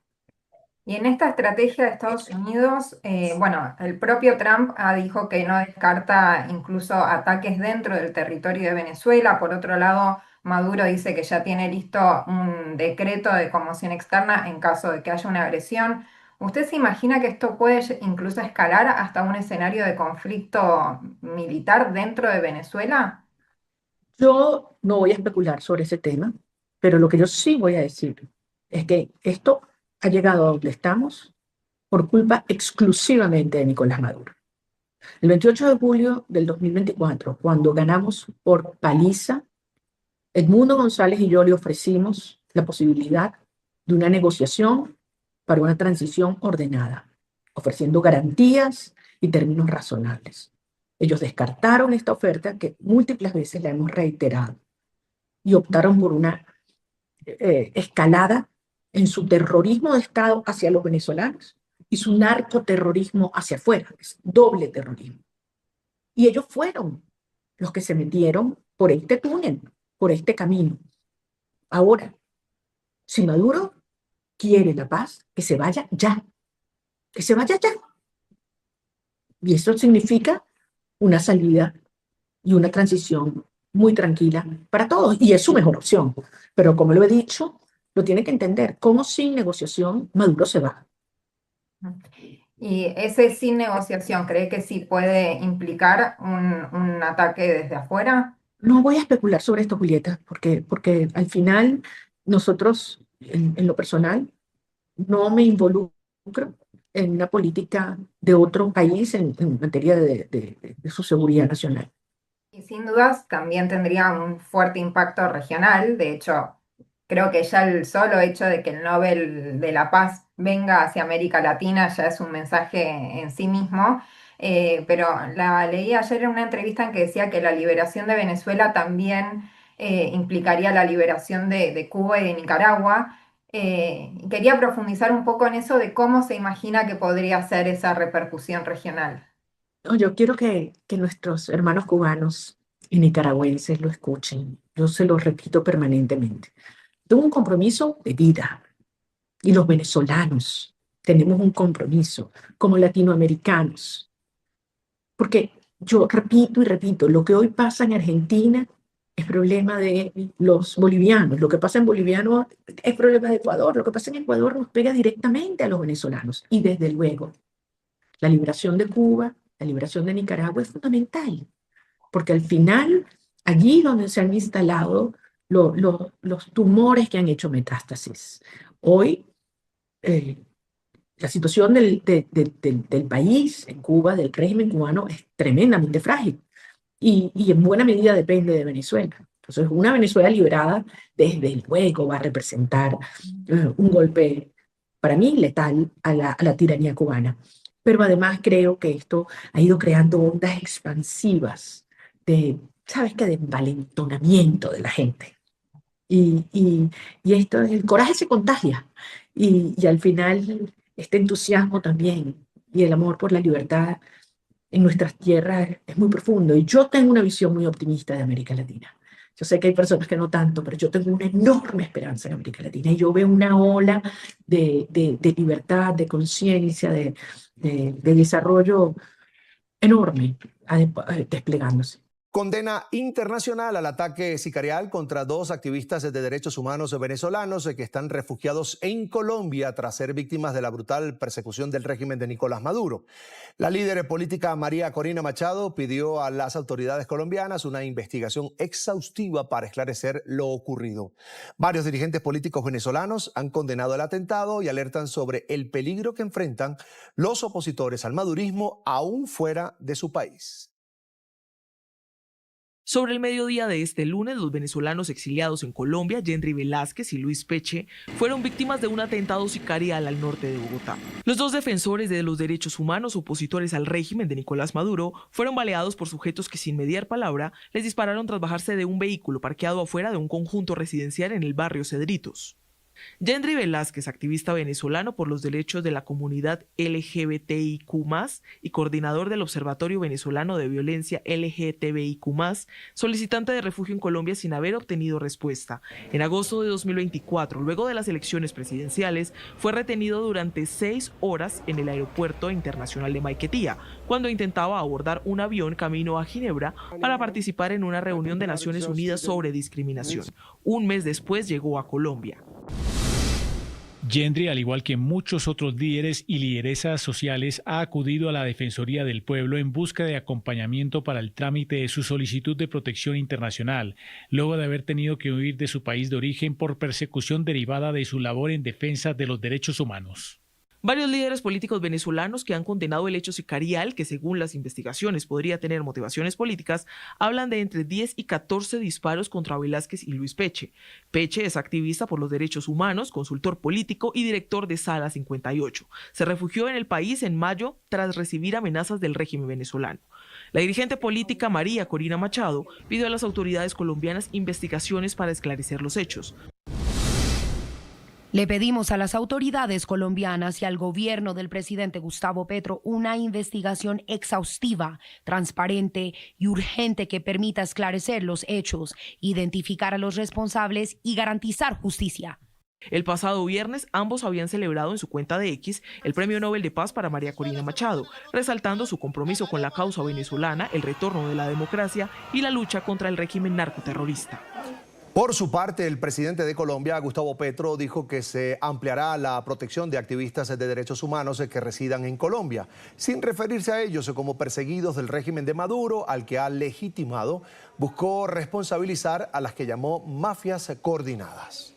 P: Y en esta estrategia de Estados Unidos, bueno, el propio Trump dijo que no descarta incluso ataques dentro del territorio de Venezuela. Por otro lado, Maduro dice que ya tiene listo un decreto de conmoción externa en caso de que haya una agresión. ¿Usted se imagina que esto puede incluso escalar hasta un escenario de conflicto militar dentro de Venezuela?
Q: Yo no voy a especular sobre ese tema, pero lo que yo sí voy a decir es que esto ha llegado a donde estamos por culpa exclusivamente de Nicolás Maduro. El 28 de julio del 2024, cuando ganamos por paliza, Edmundo González y yo le ofrecimos la posibilidad de una negociación para una transición ordenada, ofreciendo garantías y términos razonables. Ellos descartaron esta oferta que múltiples veces la hemos reiterado y optaron por una escalada en su terrorismo de Estado hacia los venezolanos y su narcoterrorismo hacia afuera, es doble terrorismo. Y ellos fueron los que se metieron por este túnel, por este camino. Ahora, si Maduro quiere la paz, que se vaya ya, que se vaya ya. Y eso significa una salida y una transición muy tranquila para todos, y es su mejor opción. Pero como lo he dicho, lo tiene que entender, como sin negociación Maduro se va.
P: Y ese sin negociación, ¿cree que sí puede implicar un ataque desde afuera?
Q: No voy a especular sobre esto, Julieta, porque al final nosotros, en lo personal, no me involucro en una política de otro país en materia de su seguridad nacional.
P: Y sin dudas también tendría un fuerte impacto regional. De hecho, creo que ya el solo hecho de que el Nobel de la Paz venga hacia América Latina ya es un mensaje en sí mismo. Pero la leí ayer en una entrevista en que decía que la liberación de Venezuela también implicaría la liberación de Cuba y de Nicaragua. Quería profundizar un poco en eso de cómo se imagina que podría ser esa repercusión regional.
Q: No, yo quiero que nuestros hermanos cubanos y nicaragüenses lo escuchen. Yo se lo repito permanentemente. Tengo un compromiso de vida y los venezolanos tenemos un compromiso como latinoamericanos. Porque yo repito y repito, lo que hoy pasa en Argentina es problema de los bolivianos, lo que pasa en Bolivia es problema de Ecuador, lo que pasa en Ecuador nos pega directamente a los venezolanos. Y desde luego, la liberación de Cuba, la liberación de Nicaragua es fundamental, porque al final, allí donde se han instalado los tumores que han hecho metástasis. Hoy, la situación del país, en Cuba, del régimen cubano, es tremendamente frágil y en buena medida depende de Venezuela. Entonces, una Venezuela liberada, desde luego, va a representar un golpe, para mí, letal a la tiranía cubana. Pero además creo que esto ha ido creando ondas expansivas ¿sabes qué? De envalentonamiento de la gente. Y esto, el coraje se contagia. Y al final, este entusiasmo también y el amor por la libertad en nuestras tierras es muy profundo. Y yo tengo una visión muy optimista de América Latina. Yo sé que hay personas que no tanto, pero yo tengo una enorme esperanza en América Latina. Y yo veo una ola de libertad, de conciencia, de desarrollo enorme desplegándose.
D: Condena internacional al ataque sicarial contra dos activistas de derechos humanos venezolanos que están refugiados en Colombia tras ser víctimas de la brutal persecución del régimen de Nicolás Maduro. La líder política María Corina Machado pidió a las autoridades colombianas una investigación exhaustiva para esclarecer lo ocurrido. Varios dirigentes políticos venezolanos han condenado el atentado y alertan sobre el peligro que enfrentan los opositores al madurismo aún fuera de su país.
R: Sobre el mediodía de este lunes, los venezolanos exiliados en Colombia, Henry Velázquez y Luis Peche, fueron víctimas de un atentado sicarial al norte de Bogotá. Los dos defensores de los derechos humanos opositores al régimen de Nicolás Maduro fueron baleados por sujetos que sin mediar palabra les dispararon tras bajarse de un vehículo parqueado afuera de un conjunto residencial en el barrio Cedritos. Yendri Velázquez, activista venezolano por los derechos de la comunidad LGBTIQ+, y coordinador del Observatorio Venezolano de Violencia LGTBIQ+, solicitante de refugio en Colombia sin haber obtenido respuesta. En agosto de 2024, luego de las elecciones presidenciales, fue retenido durante 6 horas en el Aeropuerto Internacional de Maiquetía, cuando intentaba abordar un avión camino a Ginebra para participar en una reunión de Naciones Unidas sobre discriminación. Un mes después llegó a Colombia.
S: Yendri, al igual que muchos otros líderes y lideresas sociales, ha acudido a la Defensoría del Pueblo en busca de acompañamiento para el trámite de su solicitud de protección internacional, luego de haber tenido que huir de su país de origen por persecución derivada de su labor en defensa de los derechos humanos.
R: Varios líderes políticos venezolanos que han condenado el hecho sicarial, que según las investigaciones podría tener motivaciones políticas, hablan de entre 10 y 14 disparos contra Velázquez y Luis Peche. Peche es activista por los derechos humanos, consultor político y director de Sala 58. Se refugió en el país en mayo tras recibir amenazas del régimen venezolano. La dirigente política María Corina Machado pidió a las autoridades colombianas investigaciones para esclarecer los hechos.
T: Le pedimos a las autoridades colombianas y al gobierno del presidente Gustavo Petro una investigación exhaustiva, transparente y urgente que permita esclarecer los hechos, identificar a los responsables y garantizar justicia.
R: El pasado viernes, ambos habían celebrado en su cuenta de X el Premio Nobel de Paz para María Corina Machado, resaltando su compromiso con la causa venezolana, el retorno de la democracia y la lucha contra el régimen narcoterrorista.
D: Por su parte, el presidente de Colombia, Gustavo Petro, dijo que se ampliará la protección de activistas de derechos humanos que residan en Colombia, sin referirse a ellos como perseguidos del régimen de Maduro, al que ha legitimado. Buscó responsabilizar a las que llamó mafias coordinadas.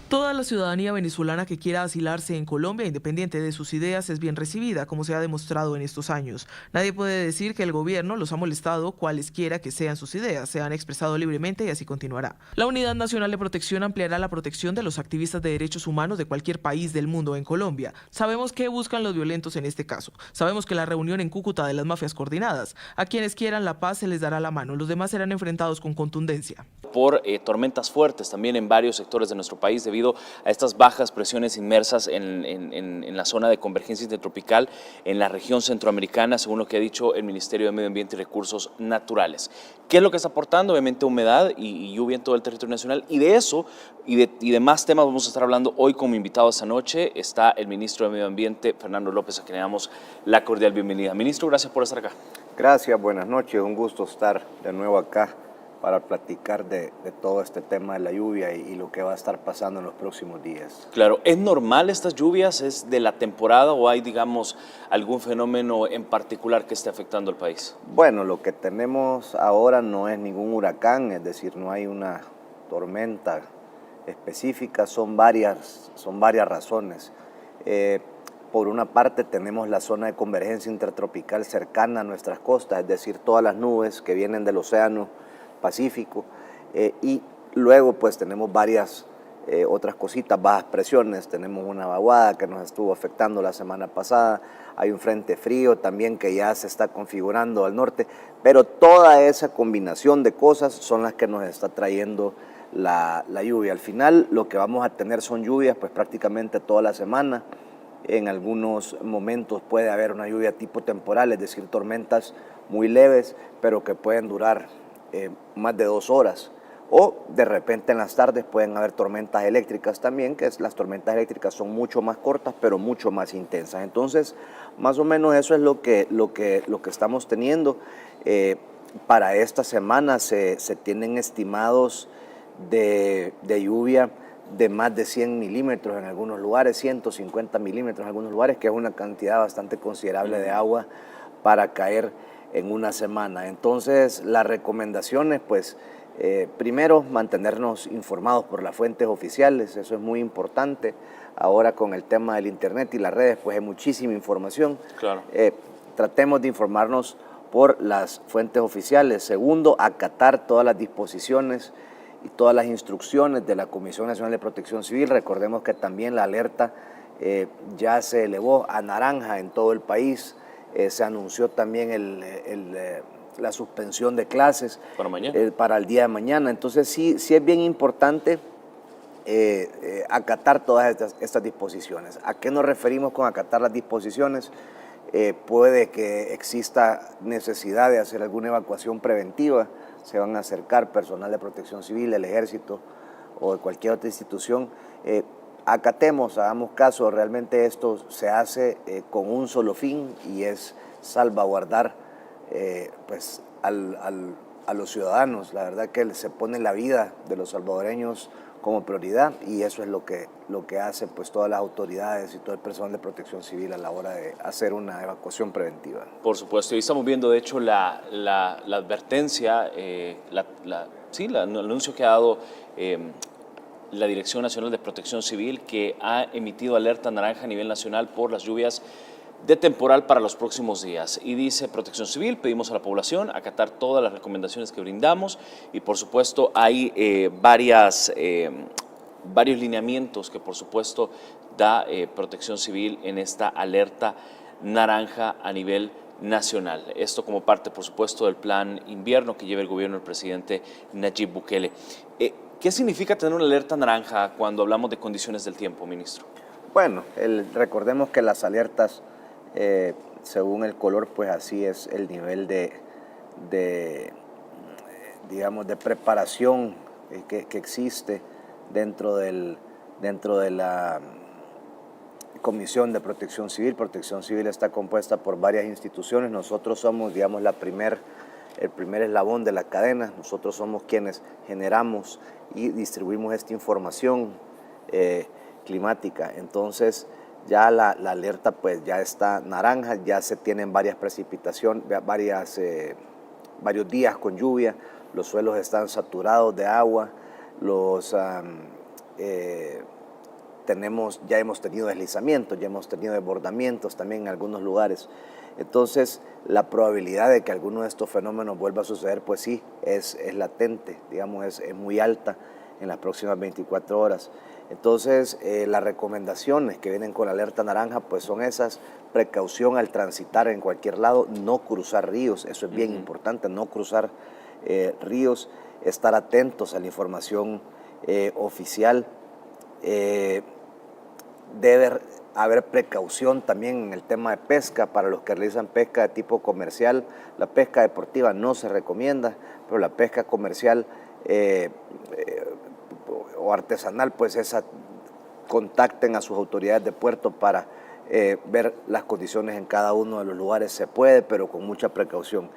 R: Toda la ciudadanía venezolana que quiera asilarse en Colombia, independiente de sus ideas, es bien recibida, como se ha demostrado en estos años. Nadie puede decir que el gobierno los ha molestado, cualesquiera que sean sus ideas. Se han expresado libremente y así continuará. La Unidad Nacional de Protección ampliará la protección de los activistas de derechos humanos de cualquier país del mundo en Colombia. Sabemos qué buscan los violentos en este caso. Sabemos que la reunión en Cúcuta de las mafias coordinadas. A quienes quieran la paz se les dará la mano. Los demás serán enfrentados con contundencia.
U: Por tormentas fuertes también en varios sectores de nuestro país debido a estas bajas presiones inmersas en la zona de convergencia intertropical en la región centroamericana, según lo que ha dicho el Ministerio de Medio Ambiente y Recursos Naturales. ¿Qué es lo que está aportando? Obviamente humedad y lluvia en todo el territorio nacional, y de eso y de más temas vamos a estar hablando hoy. Como invitado esta noche está el ministro de Medio Ambiente, Fernando López, a quien le damos la cordial bienvenida. Ministro, gracias por estar acá.
V: Gracias, buenas noches, un gusto estar de nuevo acá para platicar de todo este tema de la lluvia y lo que va a estar pasando en los próximos días.
U: Claro, ¿es normal estas lluvias? ¿Es de la temporada o hay, digamos, algún fenómeno en particular que esté afectando al país?
V: Bueno, lo que tenemos ahora no es ningún huracán, es decir, no hay una tormenta específica, son varias razones. Por una parte tenemos la zona de convergencia intertropical cercana a nuestras costas, es decir, todas las nubes que vienen del océano Pacífico, y luego pues tenemos varias otras cositas, bajas presiones, tenemos una vaguada que nos estuvo afectando la semana pasada, hay un frente frío también que ya se está configurando al norte, pero toda esa combinación de cosas son las que nos está trayendo la lluvia. Al final lo que vamos a tener son lluvias pues prácticamente toda la semana. En algunos momentos puede haber una lluvia tipo temporal, es decir, tormentas muy leves, pero que pueden durar más de 2 horas, o de repente en las tardes pueden haber tormentas eléctricas también, las tormentas eléctricas son mucho más cortas pero mucho más intensas. Entonces más o menos eso es lo que estamos teniendo. Para esta semana se tienen estimados de lluvia de más de 100 milímetros en algunos lugares, 150 milímetros en algunos lugares, que es una cantidad bastante considerable de agua para caer en una semana. Entonces las recomendaciones, pues primero mantenernos informados por las fuentes oficiales, eso es muy importante. Ahora con el tema del internet y las redes pues hay muchísima información.
U: Claro.
V: Tratemos de informarnos por las fuentes oficiales. Segundo, acatar todas las disposiciones y todas las instrucciones de la Comisión Nacional de Protección Civil. Recordemos que también la alerta ya se elevó a naranja en todo el país. Se anunció también la suspensión de clases para el día de mañana. Entonces sí es bien importante acatar todas estas disposiciones. ¿A qué nos referimos con acatar las disposiciones? Puede que exista necesidad de hacer alguna evacuación preventiva, se van a acercar personal de protección civil, el ejército o de cualquier otra institución. Acatemos, hagamos caso, realmente esto se hace con un solo fin y es salvaguardar pues, a los ciudadanos. La verdad que se pone la vida de los salvadoreños como prioridad y eso es lo que hacen pues todas las autoridades y todo el personal de protección civil a la hora de hacer una evacuación preventiva.
U: Por supuesto, y estamos viendo de hecho la advertencia, el anuncio que ha dado la Dirección Nacional de Protección Civil, que ha emitido alerta naranja a nivel nacional por las lluvias de temporal para los próximos días. Y dice Protección Civil, pedimos a la población acatar todas las recomendaciones que brindamos y por supuesto hay varios lineamientos que por supuesto da Protección Civil en esta alerta naranja a nivel nacional. Esto como parte por supuesto del plan invierno que lleva el gobierno del presidente Nayib Bukele. ¿Qué significa tener una alerta naranja cuando hablamos de condiciones del tiempo, ministro?
V: Bueno, recordemos que las alertas según el color, pues así es el nivel digamos, de preparación que existe dentro de la Comisión de Protección Civil. Protección Civil está compuesta por varias instituciones. Nosotros somos, digamos, el primer eslabón de la cadena. Nosotros somos quienes generamos y distribuimos esta información climática. Entonces, ya la alerta pues ya está naranja, ya se tienen varias precipitaciones, varios días con lluvia, los suelos están saturados de agua, ya hemos tenido deslizamientos, ya hemos tenido desbordamientos también en algunos lugares. Entonces, la probabilidad de que alguno de estos fenómenos vuelva a suceder, pues sí, es latente, digamos, es muy alta en las próximas 24 horas. Entonces, las recomendaciones que vienen con la alerta naranja, pues son esas: precaución al transitar en cualquier lado, no cruzar ríos, eso es bien importante, no cruzar ríos, estar atentos a la información oficial. Debe haber precaución también en el tema de pesca para los que realizan pesca de tipo comercial. La pesca deportiva no se recomienda, pero la pesca comercial o artesanal, pues contacten a sus autoridades de puerto para ver las condiciones en cada uno de los lugares. Se puede, pero con mucha precaución.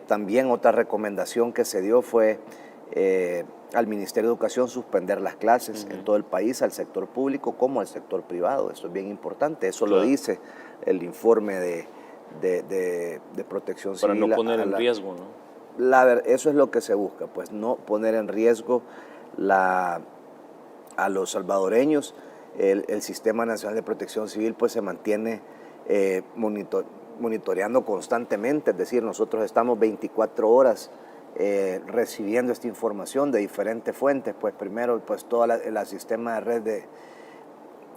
V: También otra recomendación que se dio fue al Ministerio de Educación suspender las clases en todo el país, al sector público como al sector privado. Esto es bien importante, eso lo dice el informe de Protección Civil.
U: Para no poner en riesgo, ¿no?
V: Eso es lo que se busca, pues no poner en riesgo a los salvadoreños. El Sistema Nacional de Protección Civil pues se mantiene monitoreando constantemente, es decir, nosotros estamos 24 horas recibiendo esta información de diferentes fuentes. Pues primero, pues todo el sistema de red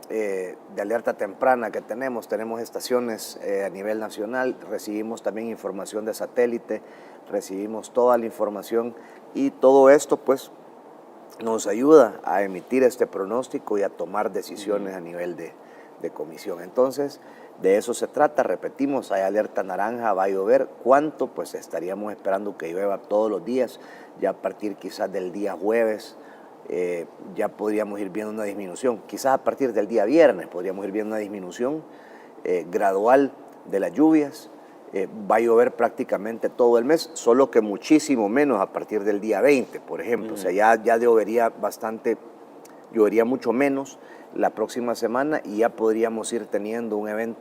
V: de alerta temprana que tenemos estaciones a nivel nacional, recibimos también información de satélite, recibimos toda la información y todo esto pues nos ayuda a emitir este pronóstico y a tomar decisiones a nivel de comisión. Entonces, de eso se trata, repetimos, hay alerta naranja, va a llover. ¿Cuánto? Pues estaríamos esperando que llueva todos los días, ya a partir quizás del día jueves ya podríamos ir viendo una disminución, quizás a partir del día viernes podríamos ir viendo una disminución gradual de las lluvias. Va a llover prácticamente todo el mes, solo que muchísimo menos a partir del día 20, por ejemplo. O sea, ya llovería mucho menos la próxima semana y ya podríamos ir teniendo un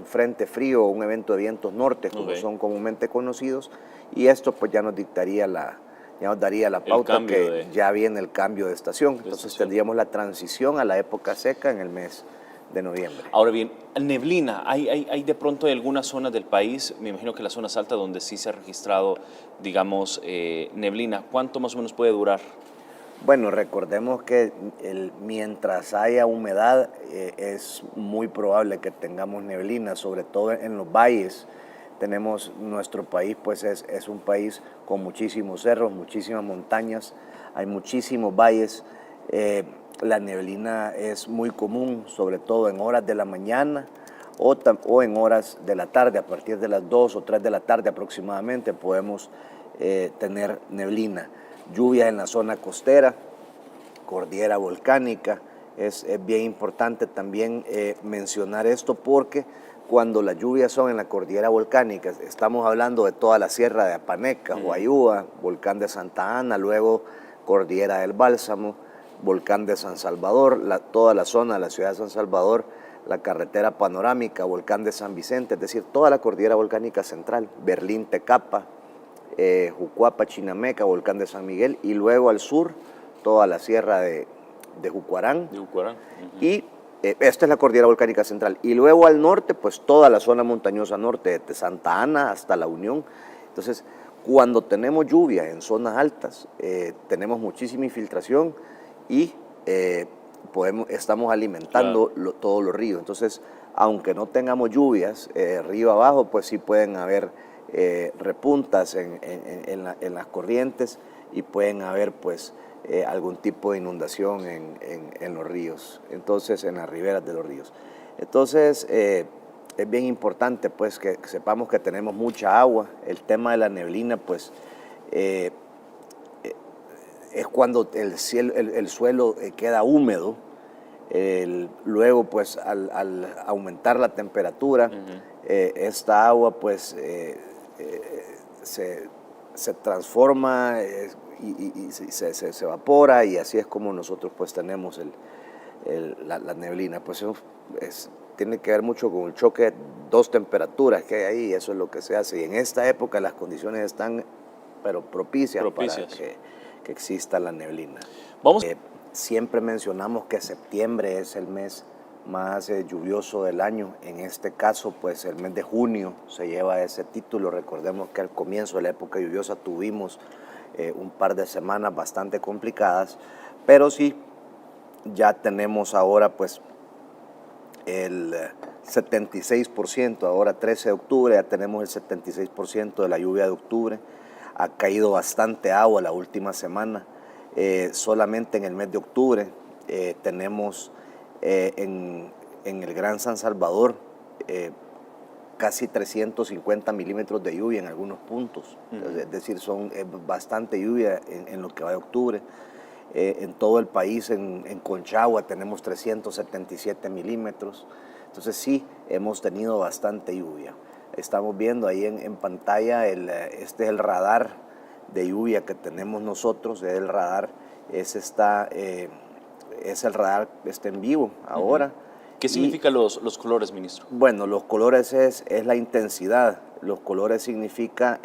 V: frente frío o un evento de vientos norte, como son comúnmente conocidos, y esto pues ya nos daría la pauta que ya viene el cambio de estación. Entonces tendríamos la transición a la época seca en el mes de noviembre.
U: Ahora bien, neblina, hay de pronto en algunas zonas del país, me imagino que las zonas altas donde sí se ha registrado, digamos, neblina, ¿cuánto más o menos puede durar?
V: Bueno, recordemos que mientras haya humedad es muy probable que tengamos neblina, sobre todo en los valles. Nuestro país pues es un país con muchísimos cerros, muchísimas montañas, hay muchísimos valles La neblina es muy común, sobre todo en horas de la mañana o en horas de la tarde. A partir de las 2 o 3 de la tarde aproximadamente podemos tener neblina. Lluvia en la zona costera, cordillera volcánica. Es bien importante también mencionar esto porque cuando las lluvias son en la cordillera volcánica, estamos hablando de toda la sierra de Apaneca, Huayúa, volcán de Santa Ana, luego cordillera del Bálsamo, volcán de San Salvador, toda la zona de la ciudad de San Salvador, la carretera panorámica, volcán de San Vicente, es decir, toda la cordillera volcánica central, Berlín, Tecapa, Jucuapa, Chinameca, volcán de San Miguel, y luego al sur, toda la sierra de Jucuarán. Y esta es la cordillera volcánica central. Y luego al norte, pues toda la zona montañosa norte, de Santa Ana hasta La Unión. Entonces, cuando tenemos lluvia en zonas altas, tenemos muchísima infiltración y estamos alimentando todos los ríos. Entonces, aunque no tengamos lluvias río abajo, pues sí pueden haber repuntas en las corrientes y pueden haber pues algún tipo de inundación en los ríos, entonces en las riberas de los ríos. Entonces es bien importante pues que sepamos que tenemos mucha agua. El tema de la neblina pues es cuando el suelo queda húmedo. Luego pues al aumentar la temperatura, esta agua pues se transforma y se evapora, y así es como nosotros pues tenemos la neblina. Pues tiene que ver mucho con el choque de dos temperaturas que hay ahí, y eso es lo que se hace. Y en esta época las condiciones están pero propicias. Para que exista la neblina. Siempre mencionamos que septiembre es el mes más lluvioso del año. En este caso, pues el mes de junio se lleva ese título. Recordemos que al comienzo de la época lluviosa tuvimos un par de semanas bastante complicadas, pero sí, ya tenemos ahora pues el 76%, ahora 13 de octubre, ya tenemos el 76% de la lluvia de octubre. Ha caído bastante agua la última semana. Solamente en el mes de octubre tenemos en el Gran San Salvador casi 350 milímetros de lluvia en algunos puntos. Es decir, es bastante lluvia en lo que va de octubre. En todo el país, en Conchagua, tenemos 377 milímetros. Entonces sí, hemos tenido bastante lluvia. Estamos viendo ahí en pantalla, este es el radar de lluvia que tenemos nosotros. El radar es el radar está en vivo ahora.
U: ¿Qué significan los colores, ministro?
V: Bueno, los colores es la intensidad. Los colores significa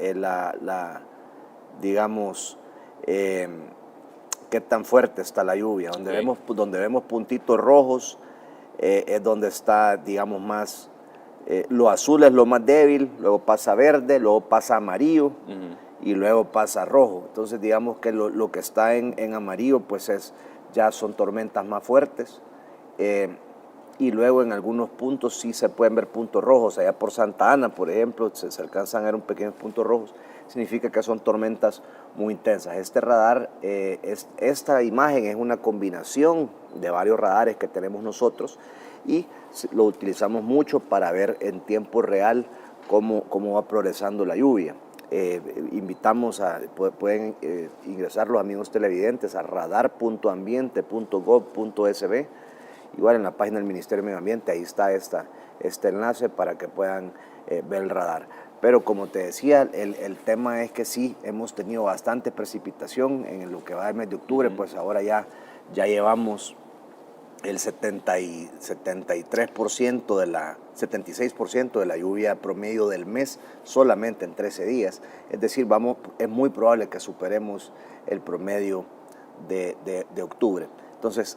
V: digamos, qué tan fuerte está la lluvia. Donde vemos puntitos rojos es donde está, digamos, más. Lo azul es lo más débil, luego pasa verde, luego pasa amarillo y luego pasa rojo. Entonces digamos que lo que está en amarillo pues ya son tormentas más fuertes, y luego en algunos puntos sí se pueden ver puntos rojos. Allá por Santa Ana, por ejemplo, se alcanzan a ver pequeños puntos rojos. Significa que son tormentas muy intensas. Este radar, esta imagen es una combinación de varios radares que tenemos nosotros, y lo utilizamos mucho para ver en tiempo real cómo va progresando la lluvia. Invitamos pueden ingresar los amigos televidentes a radar.ambiente.gov.sb, igual en la página del Ministerio de Medio Ambiente, ahí está este enlace para que puedan ver el radar. Pero como te decía, el tema es que sí, hemos tenido bastante precipitación en lo que va del mes de octubre. Pues ahora ya llevamos el 76% de la lluvia promedio del mes solamente en 13 días. Es decir, es muy probable que superemos el promedio de octubre. Entonces,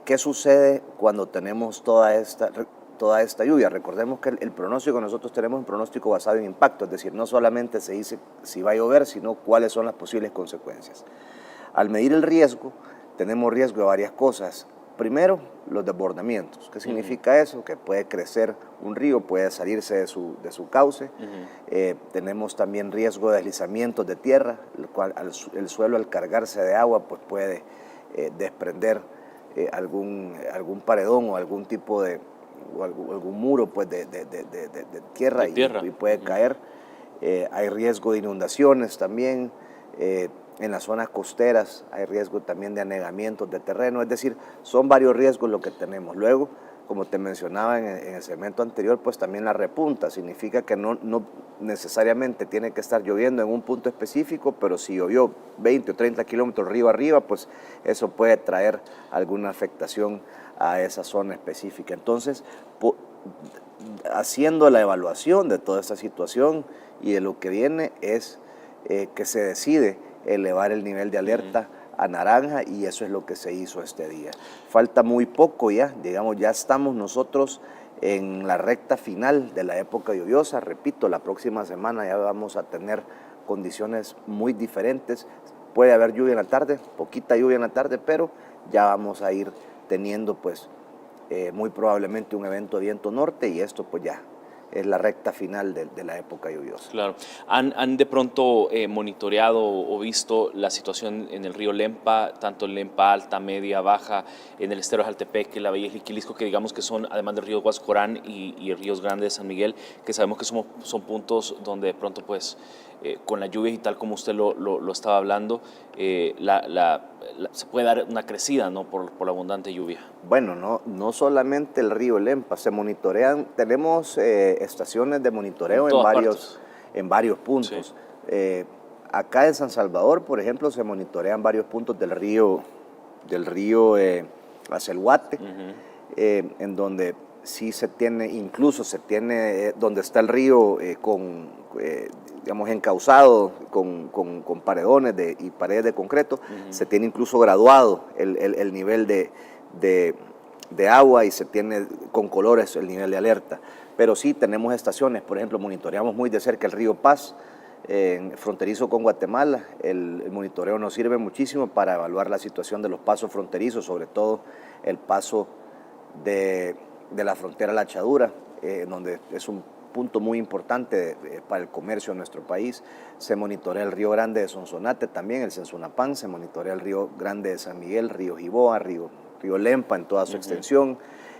V: ¿qué sucede cuando tenemos toda esta lluvia? Recordemos que el pronóstico, nosotros tenemos un pronóstico basado en impacto, es decir, no solamente se dice si va a llover, sino cuáles son las posibles consecuencias. Al medir el riesgo, tenemos riesgo de varias cosas. Primero, los desbordamientos. ¿Qué significa eso? Que puede crecer un río, puede salirse de su cauce. Tenemos también riesgo de deslizamientos de tierra, el cual el suelo al cargarse de agua pues puede desprender algún paredón o algún tipo de, o algún muro pues, de tierra, y puede caer. Hay riesgo de inundaciones también. En las zonas costeras hay riesgo también de anegamientos de terreno, es decir, son varios riesgos lo que tenemos. Luego, como te mencionaba en el segmento anterior, pues también la repunta, significa que no necesariamente tiene que estar lloviendo en un punto específico, pero si llovió 20 o 30 kilómetros río arriba, pues eso puede traer alguna afectación a esa zona específica. Entonces, haciendo la evaluación de toda esta situación y de lo que viene es que se decide elevar el nivel de alerta a naranja, y eso es lo que se hizo este día. Falta muy poco ya, digamos, ya estamos nosotros en la recta final de la época lluviosa. Repito, la próxima semana ya vamos a tener condiciones muy diferentes. Puede haber lluvia en la tarde, poquita lluvia en la tarde, pero ya vamos a ir teniendo pues muy probablemente un evento de viento norte, y esto pues ya es la recta final de la época lluviosa.
U: Claro. ¿Han de pronto monitoreado o visto la situación en el río Lempa, tanto en Lempa alta, media, baja, en el estero de Jaltepeque, la Bahía de Jiquilisco, que digamos que son, además del río Huascorán y el ríos Grande de San Miguel, que sabemos que son puntos donde de pronto pues con la lluvia y tal como usted lo estaba hablando, se puede dar una crecida, ¿no? por la abundante lluvia?
V: Bueno, no solamente el río Lempa, se monitorean, tenemos estaciones de monitoreo en varios puntos. Sí. Acá en San Salvador, por ejemplo, se monitorean varios puntos del río Acelhuate, en donde sí se tiene, incluso se tiene donde está el río digamos, encauzado con paredones y paredes de concreto, se tiene incluso graduado el nivel de agua, y se tiene con colores el nivel de alerta. Pero sí tenemos estaciones, por ejemplo, monitoreamos muy de cerca el río Paz, fronterizo con Guatemala. El monitoreo nos sirve muchísimo para evaluar la situación de los pasos fronterizos, sobre todo el paso de la frontera La Achadura, donde es un punto muy importante para el comercio en nuestro país. Se monitorea el río Grande de Sonsonate también, el Sensunapán, se monitorea el río Grande de San Miguel, río Jiboa, río Lempa en toda su extensión,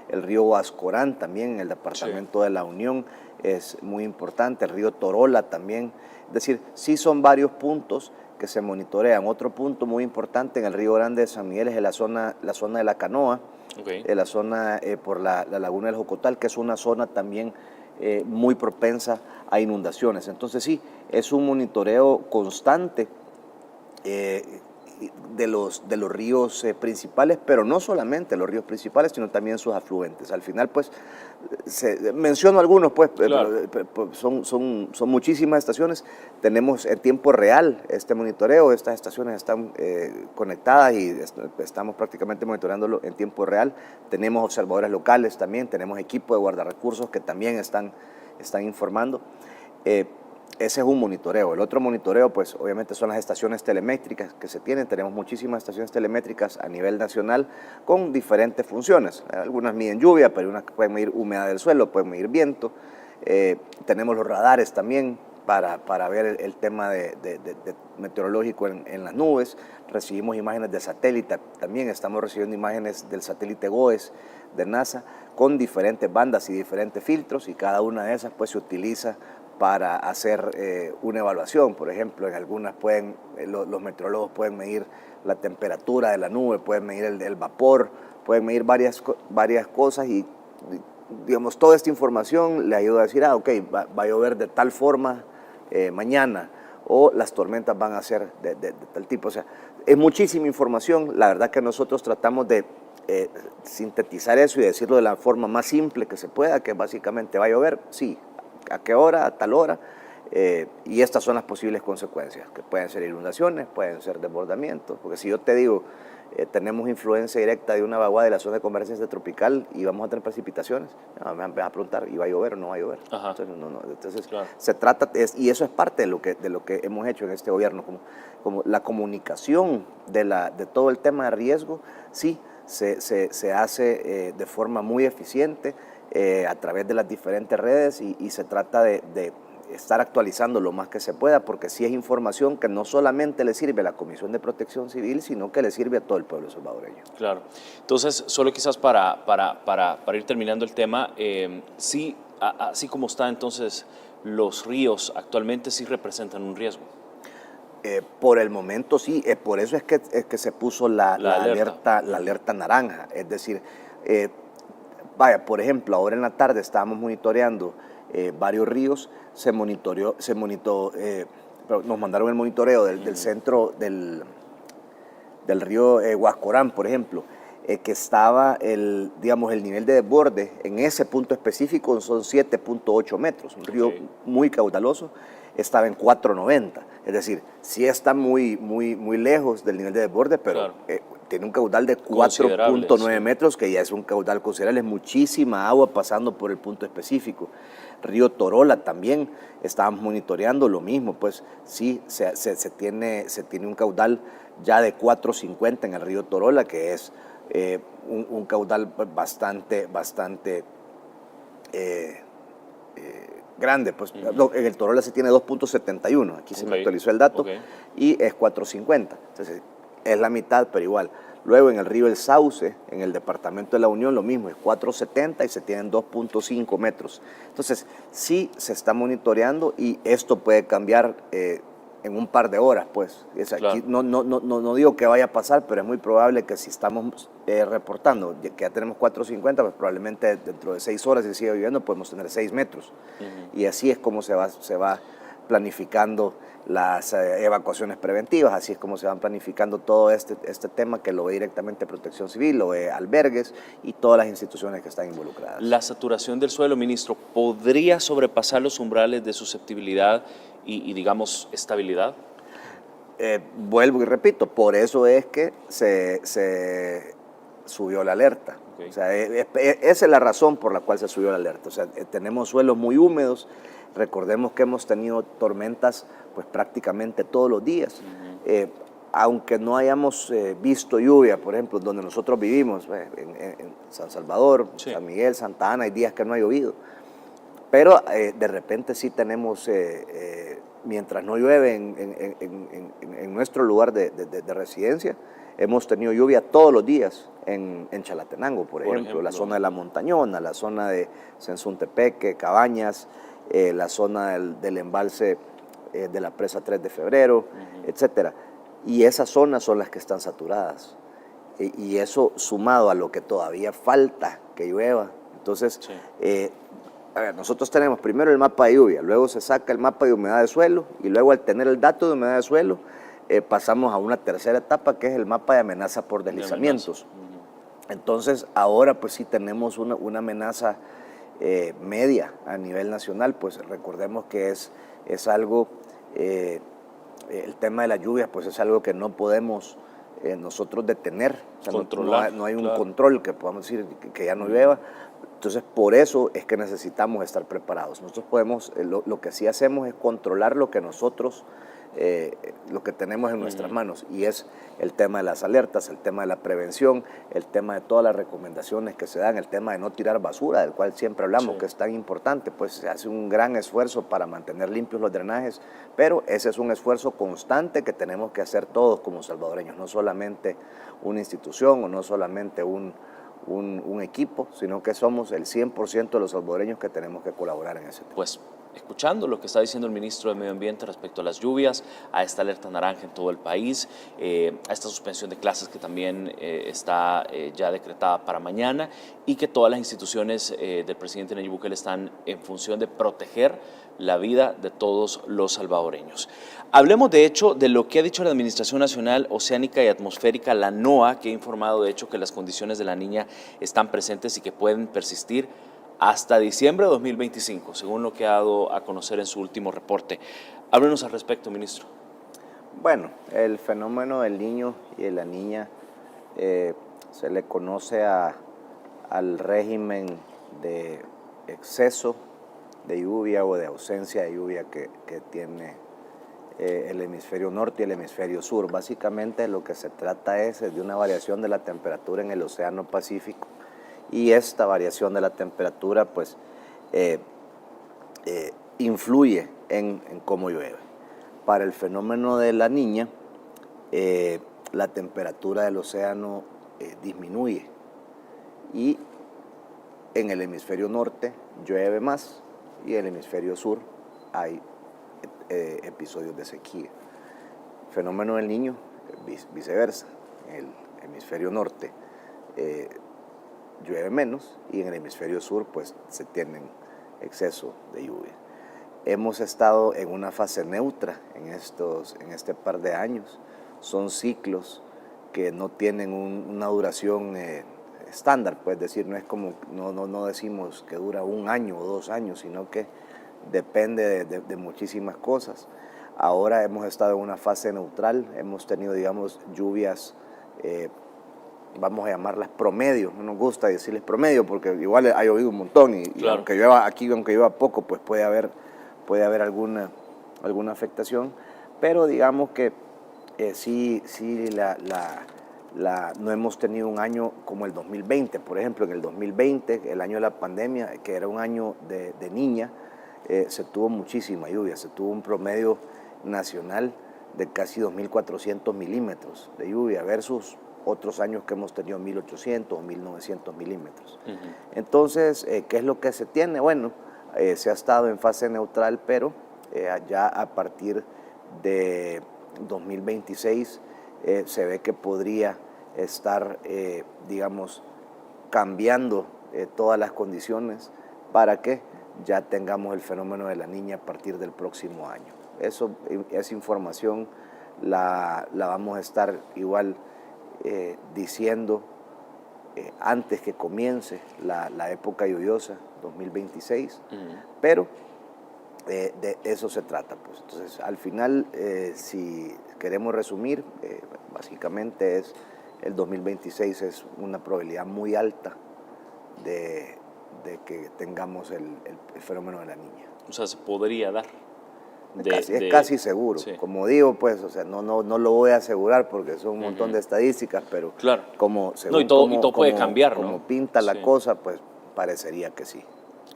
V: el río Huascorán también en el departamento de La Unión es muy importante, el río Torola también. Es decir, sí son varios puntos que se monitorean. Otro punto muy importante en el río Grande de San Miguel es la zona de La Canoa, la zona por la laguna del Jocotal, que es una zona también muy propensa a inundaciones. Entonces sí, es un monitoreo constante de los ríos principales, pero no solamente los ríos principales, sino también sus afluentes. Al final, pues, menciono algunos, pues, claro. Pero son muchísimas estaciones. Tenemos en tiempo real este monitoreo, estas estaciones están conectadas y estamos prácticamente monitoreándolo en tiempo real. Tenemos observadores locales también, tenemos equipo de guardarrecursos que también están informando. Ese es un monitoreo. El otro monitoreo, pues obviamente son las estaciones telemétricas que se tienen. Tenemos muchísimas estaciones telemétricas a nivel nacional con diferentes funciones. Algunas miden lluvia, pero unas pueden medir humedad del suelo, pueden medir viento. Tenemos los radares también para ver el tema meteorológico en las nubes. Recibimos imágenes de satélite, también estamos recibiendo imágenes del satélite GOES de NASA con diferentes bandas y diferentes filtros, y cada una de esas pues se utiliza para hacer una evaluación. Por ejemplo, en algunas los meteorólogos pueden medir la temperatura de la nube, pueden medir el vapor, pueden medir varias cosas, y digamos, toda esta información le ayuda a decir, ok, va a llover de tal forma mañana, o las tormentas van a ser de tal tipo. O sea, es muchísima información. La verdad que nosotros tratamos de sintetizar eso y decirlo de la forma más simple que se pueda, que básicamente va a llover, sí, a qué hora, a tal hora, y estas son las posibles consecuencias, que pueden ser inundaciones, pueden ser desbordamientos, porque si yo te digo, tenemos influencia directa de una vaguada de la zona de convergencia intertropical y vamos a tener precipitaciones, me van a preguntar, ¿y va a llover o no va a llover? Entonces claro. Se trata, y eso es parte de lo que hemos hecho en este gobierno, como la comunicación de todo el tema de riesgo, sí, se hace de forma muy eficiente, a través de las diferentes redes, y se trata de estar actualizando lo más que se pueda, porque sí es información que no solamente le sirve a la Comisión de Protección Civil, sino que le sirve a todo el pueblo salvadoreño.
U: Claro. Entonces, solo quizás para ir terminando el tema, sí, así como está entonces, los ríos actualmente sí representan un riesgo.
V: Por el momento sí, por eso es que se puso la alerta naranja, es decir, vaya, por ejemplo, ahora en la tarde estábamos monitoreando varios ríos, nos mandaron el monitoreo del centro del río Huascorán, por ejemplo, que estaba el nivel de desborde en ese punto específico son 7.8 metros, un río muy caudaloso, estaba en 4.90, es decir, sí está muy lejos del nivel de desborde, pero tiene un caudal de 4.9 metros, que ya es un caudal considerable, es muchísima agua pasando por el punto específico. Río Torola también, estábamos monitoreando lo mismo, pues sí, se tiene un caudal ya de 4.50 en el río Torola, que es un caudal bastante grande, pues en el Torola se tiene 2.71, aquí se me actualizó el dato, y es 4.50, entonces es la mitad, pero igual. Luego en el río El Sauce, en el departamento de La Unión, lo mismo, es 4.70 y se tienen 2.5 metros. Entonces, sí se está monitoreando y esto puede cambiar en un par de horas, pues. Aquí no digo que vaya a pasar, pero es muy probable que si estamos reportando que ya tenemos 4.50, pues probablemente dentro de 6 horas, si sigue lloviendo, podemos tener 6 metros. Y así es como se va planificando las evacuaciones preventivas, así es como se van planificando todo este tema que lo ve directamente Protección Civil, lo ve albergues y todas las instituciones que están involucradas.
U: La saturación del suelo, ministro, ¿podría sobrepasar los umbrales de susceptibilidad y digamos, estabilidad?
V: Vuelvo y repito, por eso es que se subió la alerta. O sea, esa es la razón por la cual se subió la alerta. O sea, tenemos suelos muy húmedos. Recordemos que hemos tenido tormentas pues prácticamente todos los días. Aunque no hayamos visto lluvia, por ejemplo, donde nosotros vivimos, en San Salvador, San Miguel, Santa Ana, hay días que no ha llovido. Pero de repente sí tenemos, mientras no llueve en nuestro lugar de residencia, hemos tenido lluvia todos los días en Chalatenango, por ejemplo, la zona de La Montañona, la zona de Sensuntepeque, Cabañas, la zona del embalse de la presa 3 de febrero, etcétera. Y esas zonas son las que están saturadas. Y eso sumado a lo que todavía falta que llueva. Entonces, a ver, nosotros tenemos primero el mapa de lluvia, luego se saca el mapa de humedad de suelo y luego al tener el dato de humedad de suelo, pasamos a una tercera etapa que es el mapa de amenaza por deslizamientos. Entonces, ahora pues sí tenemos una amenaza media a nivel nacional, pues recordemos que es algo, el tema de las lluvias pues es algo que no podemos nosotros detener, o sea, no hay un control que podamos decir que ya no llueva. Entonces por eso es que necesitamos estar preparados. Nosotros podemos, lo que sí hacemos es controlar lo que nosotros lo que tenemos en nuestras manos, y es el tema de las alertas, el tema de la prevención, el tema de todas las recomendaciones que se dan, el tema de no tirar basura, del cual siempre hablamos, que es tan importante, pues se hace un gran esfuerzo para mantener limpios los drenajes, pero ese es un esfuerzo constante que tenemos que hacer todos como salvadoreños, no solamente una institución o no solamente un equipo, sino que somos el 100% de los salvadoreños que tenemos que colaborar en ese tema.
U: Pues escuchando lo que está diciendo el ministro de Medio Ambiente respecto a las lluvias, a esta alerta naranja en todo el país, a esta suspensión de clases que también está ya decretada para mañana, y que todas las instituciones del presidente Nayib Bukele están en función de proteger la vida de todos los salvadoreños. Hablemos de hecho de lo que ha dicho la Administración Nacional Oceánica y Atmosférica, la NOAA, que ha informado de hecho que las condiciones de la Niña están presentes y que pueden persistir hasta diciembre de 2025, según lo que ha dado a conocer en su último reporte. Háblenos al respecto, ministro.
V: Bueno, el fenómeno del niño y de la niña se le conoce al régimen de exceso de lluvia o de ausencia de lluvia que tiene el hemisferio norte y el hemisferio sur. Básicamente lo que se trata es de una variación de la temperatura en el Océano Pacífico, y esta variación de la temperatura pues influye en cómo llueve. Para el fenómeno de la Niña, la temperatura del océano disminuye y en el hemisferio norte llueve más y en el hemisferio sur hay episodios de sequía. Fenómeno del Niño, viceversa. En el hemisferio norte llueve menos y en el hemisferio sur pues se tienen exceso de lluvia. Hemos estado en una fase neutra en este par de años. Son ciclos que no tienen una duración estándar, pues decir, no es como, no decimos que dura 1 año o 2 años, sino que depende de muchísimas cosas. Ahora hemos estado en una fase neutral, hemos tenido, digamos, lluvias, vamos a llamarlas promedio, no nos gusta decirles promedio porque igual ha llovido un montón y
U: Claro.
V: aunque llueva poco, pues puede haber alguna afectación, pero digamos que sí no hemos tenido un año como el 2020, por ejemplo, en el 2020, el año de la pandemia, que era un año de Niña, se tuvo muchísima lluvia, se tuvo un promedio nacional de casi 2.400 milímetros de lluvia versus otros años que hemos tenido 1.800 o 1.900 milímetros. Entonces, ¿qué es lo que se tiene? Bueno, se ha estado en fase neutral, pero ya a partir de 2026 se ve que podría estar, digamos, cambiando todas las condiciones para que ya tengamos el fenómeno de la Niña a partir del próximo año. Esa información la vamos a estar igual diciendo antes que comience la época lluviosa 2026, pero de eso se trata. Pues. Entonces, al final, si queremos resumir, básicamente el 2026 es una probabilidad muy alta de que tengamos el fenómeno de la Niña.
U: O sea, se podría dar.
V: Es casi seguro. Sí. Como digo, pues, o sea, no lo voy a asegurar porque son un montón de estadísticas, pero
U: claro.
V: Como
U: y todo puede cambiar, ¿no?
V: Como pinta la cosa, pues parecería que sí.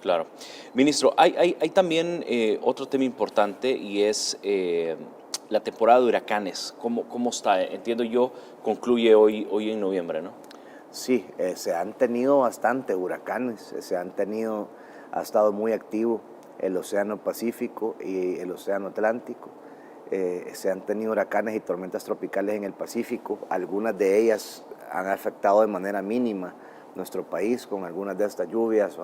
U: Claro. Ministro, hay también otro tema importante y es la temporada de huracanes. ¿Cómo está? Entiendo yo, concluye hoy en noviembre, ¿no?
V: Sí, se han tenido bastantes huracanes, ha estado muy activo el Océano Pacífico y el Océano Atlántico. Se han tenido huracanes y tormentas tropicales en el Pacífico. Algunas de ellas han afectado de manera mínima nuestro país con algunas de estas lluvias,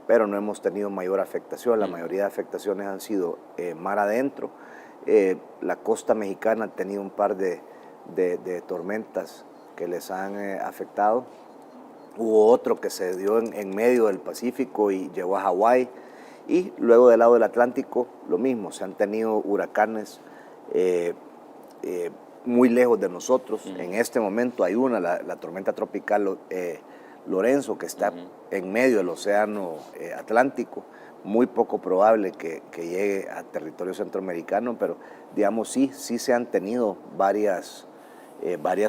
V: pero no hemos tenido mayor afectación. La mayoría de afectaciones han sido mar adentro. La costa mexicana ha tenido un par de tormentas que les han afectado. Hubo otro que se dio en medio del Pacífico y llegó a Hawái. Y luego del lado del Atlántico, lo mismo, se han tenido huracanes muy lejos de nosotros. En este momento hay la tormenta tropical Lorenzo, que está en medio del Océano Atlántico. Muy poco probable que llegue a territorio centroamericano, pero digamos sí se han tenido varias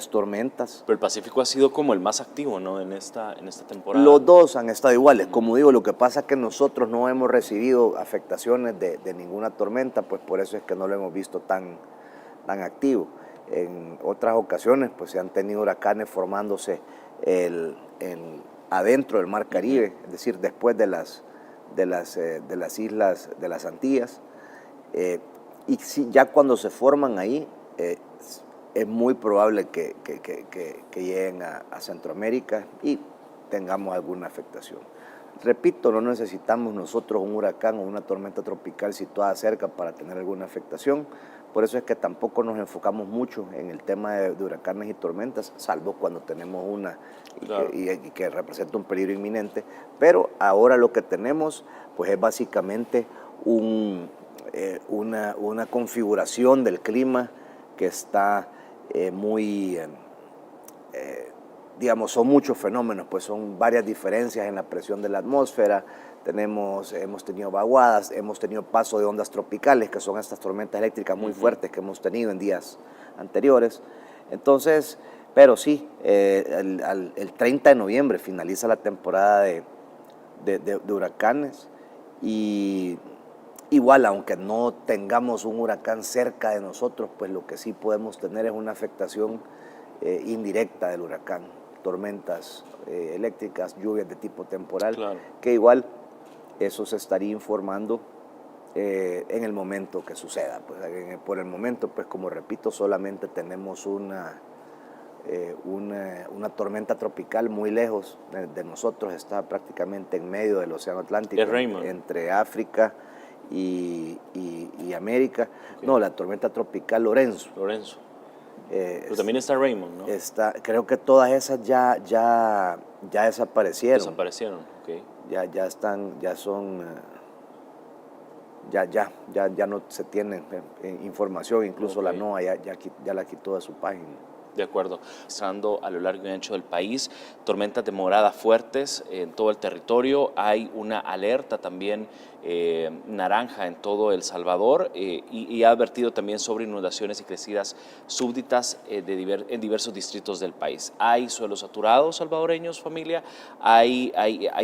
V: tormentas.
U: Pero el Pacífico ha sido como el más activo, ¿no? en esta temporada.
V: Los dos han estado iguales. Como digo, lo que pasa es que nosotros no hemos recibido afectaciones de ninguna tormenta, pues por eso es que no lo hemos visto tan activo. En otras ocasiones pues se han tenido huracanes formándose adentro del Mar Caribe, es decir, después de las islas de las Antillas. Y ya cuando se forman ahí, es muy probable que lleguen a Centroamérica y tengamos alguna afectación. Repito, no necesitamos nosotros un huracán o una tormenta tropical situada cerca para tener alguna afectación. Por eso es que tampoco nos enfocamos mucho en el tema de huracanes y tormentas, salvo cuando tenemos una y que representa un peligro inminente. Pero ahora lo que tenemos pues es básicamente una configuración del clima que está digamos, son muchos fenómenos, pues son varias diferencias en la presión de la atmósfera. Hemos tenido vaguadas, hemos tenido paso de ondas tropicales, que son estas tormentas eléctricas muy fuertes que hemos tenido en días anteriores. Entonces, pero sí, el 30 de noviembre finaliza la temporada de huracanes y Igual, aunque no tengamos un huracán cerca de nosotros, pues lo que sí podemos tener es una afectación indirecta del huracán, tormentas eléctricas, lluvias de tipo temporal, claro, que igual eso se estaría informando en el momento que suceda. Pues, por el momento, pues como repito, solamente tenemos una tormenta tropical muy lejos de nosotros, está prácticamente en medio del Océano Atlántico, entre África y América. Okay. No, la tormenta tropical Lorenzo.
U: Pero también está Raymond, ¿no?
V: Creo que todas esas ya desaparecieron.
U: Desaparecieron, ok.
V: Ya no se tiene información, incluso okay, la NOAA ya la quitó de su página.
U: De acuerdo. Estando a lo largo y ancho del país, tormentas de morada fuertes en todo el territorio. Hay una alerta también naranja en todo El Salvador y ha advertido también sobre inundaciones y crecidas súbditas en diversos distritos del país. Hay suelos saturados salvadoreños, familia. Hay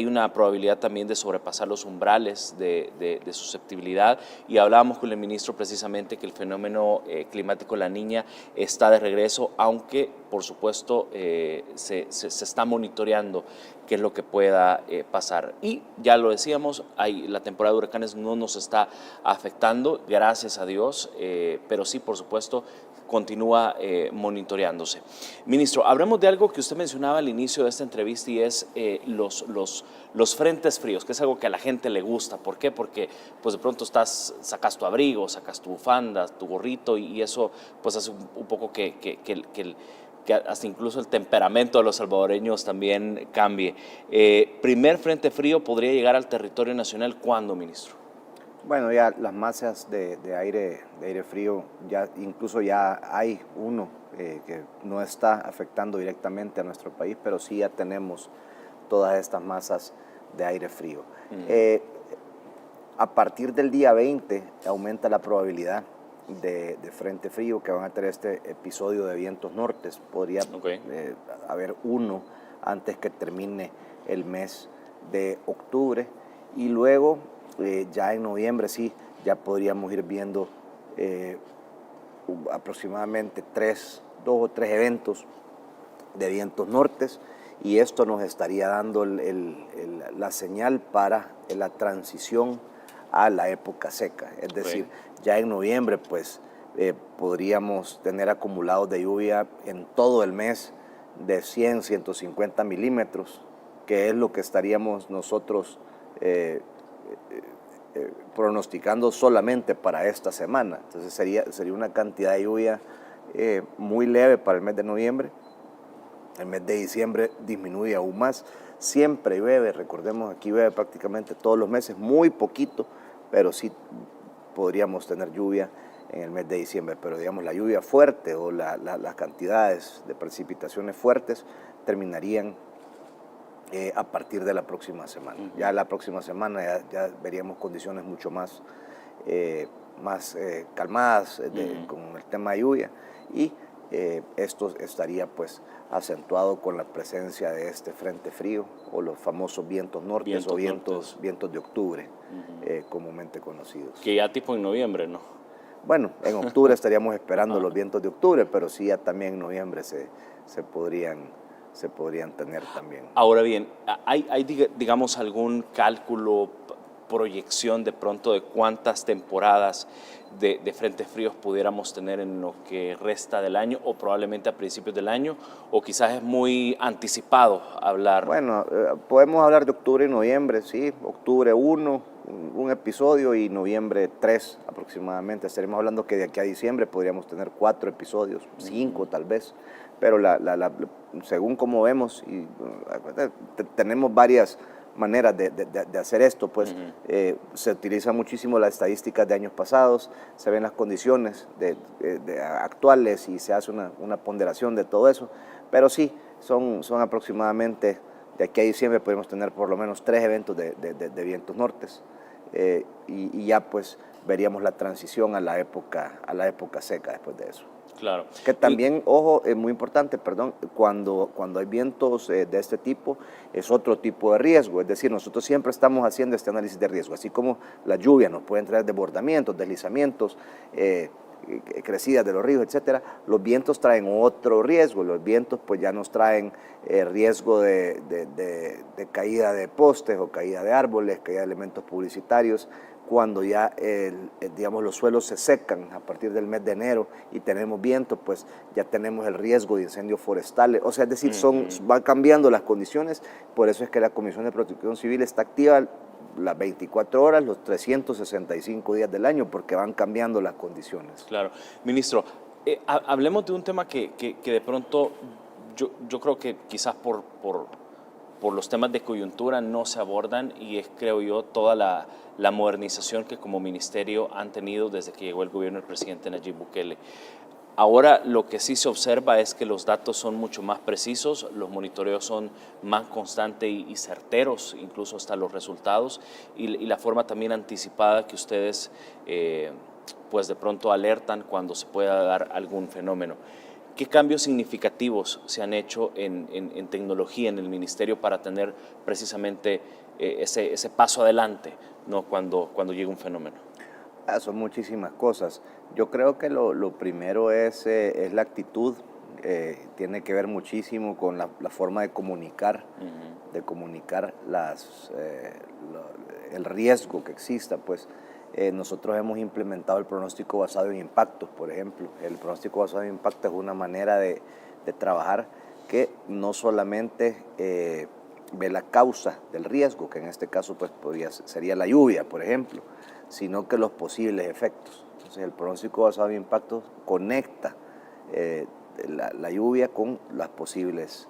U: una probabilidad también de sobrepasar los umbrales de susceptibilidad, y hablábamos con el ministro precisamente que el fenómeno climático La Niña está de regreso, aunque por supuesto se está monitoreando qué es lo que pueda pasar. Y ya lo decíamos, la temporada de huracanes no nos está afectando, gracias a Dios, pero sí, por supuesto, continúa monitoreándose. Ministro, hablemos de algo que usted mencionaba al inicio de esta entrevista, y es los frentes fríos, que es algo que a la gente le gusta. ¿Por qué? Porque pues de pronto sacas tu abrigo, sacas tu bufanda, tu gorrito, y eso pues hace un poco que hasta incluso el temperamento de los salvadoreños también cambie. ¿Primer frente frío podría llegar al territorio nacional cuándo, ministro?
V: Bueno, ya las masas de aire frío, incluso ya hay uno que no está afectando directamente a nuestro país, pero sí ya tenemos todas estas masas de aire frío. A partir del día 20 aumenta la probabilidad de frente frío, que van a tener este episodio de vientos nortes. Podría haber uno antes que termine el mes de octubre, y luego ya en noviembre sí, ya podríamos ir viendo aproximadamente 2 o 3 eventos de vientos nortes, y esto nos estaría dando la señal para la transición a la época seca. Es decir, ya en noviembre pues podríamos tener acumulados de lluvia en todo el mes de 100, 150 milímetros, que es lo que estaríamos nosotros pronosticando solamente para esta semana. Entonces sería una cantidad de lluvia muy leve para el mes de noviembre. El mes de diciembre disminuye aún más. Siempre llueve, recordemos, aquí llueve prácticamente todos los meses, muy poquito, pero sí podríamos tener lluvia en el mes de diciembre. Pero digamos, la lluvia fuerte o las cantidades de precipitaciones fuertes terminarían a partir de la próxima semana. Ya la próxima semana ya veríamos condiciones mucho más calmadas con el tema de lluvia, y esto estaría pues acentuado con la presencia de este frente frío o los famosos vientos nortes o vientos de octubre, comúnmente conocidos.
U: Que ya tipo en noviembre, ¿no?
V: Bueno, en octubre estaríamos esperando los vientos de octubre, pero sí ya también en noviembre se podrían tener también.
U: Ahora bien, ¿hay digamos algún cálculo, proyección de pronto de cuántas temporadas de frentes fríos pudiéramos tener en lo que resta del año, o probablemente a principios del año, o quizás es muy anticipado hablar?
V: Bueno, podemos hablar de octubre y noviembre, sí, octubre 1, un episodio, y noviembre 3 aproximadamente. Estaremos hablando que de aquí a diciembre podríamos tener 4 episodios, 5 tal vez, pero según como vemos, y tenemos varias maneras de hacer esto, pues se utiliza muchísimo las estadísticas de años pasados, se ven las condiciones actuales y se hace una ponderación de todo eso, pero sí, son aproximadamente, de aquí a diciembre podemos tener por lo menos 3 eventos de vientos nortes, y ya pues veríamos la transición a la época seca después de eso.
U: Claro.
V: Que también, ojo, es muy importante, perdón, cuando hay vientos de este tipo, es otro tipo de riesgo. Es decir, nosotros siempre estamos haciendo este análisis de riesgo, así como la lluvia nos puede traer desbordamientos, deslizamientos, crecidas de los ríos, etcétera. Los vientos traen otro riesgo. Los vientos pues ya nos traen riesgo de caída de postes o caída de árboles, caída de elementos publicitarios. Cuando ya digamos, los suelos se secan a partir del mes de enero y tenemos viento, pues ya tenemos el riesgo de incendios forestales. O sea, es decir, van cambiando las condiciones. Por eso es que la Comisión de Protección Civil está activa las 24 horas, los 365 días del año, porque van cambiando las condiciones.
U: Claro. Ministro, hablemos de un tema que de pronto yo creo que quizás por los temas de coyuntura no se abordan, y es, creo yo, toda la modernización que como ministerio han tenido desde que llegó el gobierno del presidente Nayib Bukele. Ahora lo que sí se observa es que los datos son mucho más precisos, los monitoreos son más constantes y certeros, incluso hasta los resultados, y la forma también anticipada que ustedes pues de pronto alertan cuando se pueda dar algún fenómeno. ¿Qué cambios significativos se han hecho en tecnología en el ministerio para tener precisamente ese paso adelante, ¿no? cuando llega un fenómeno?
V: Son muchísimas cosas. Yo creo que lo primero es la actitud. Tiene que ver muchísimo con la forma de comunicar, el riesgo que exista. Pues nosotros hemos implementado el pronóstico basado en impactos, por ejemplo. El pronóstico basado en impactos es una manera de trabajar que no solamente ve la causa del riesgo, que en este caso pues sería la lluvia, por ejemplo, sino que los posibles efectos. Entonces el pronóstico basado en impactos conecta la lluvia con los posibles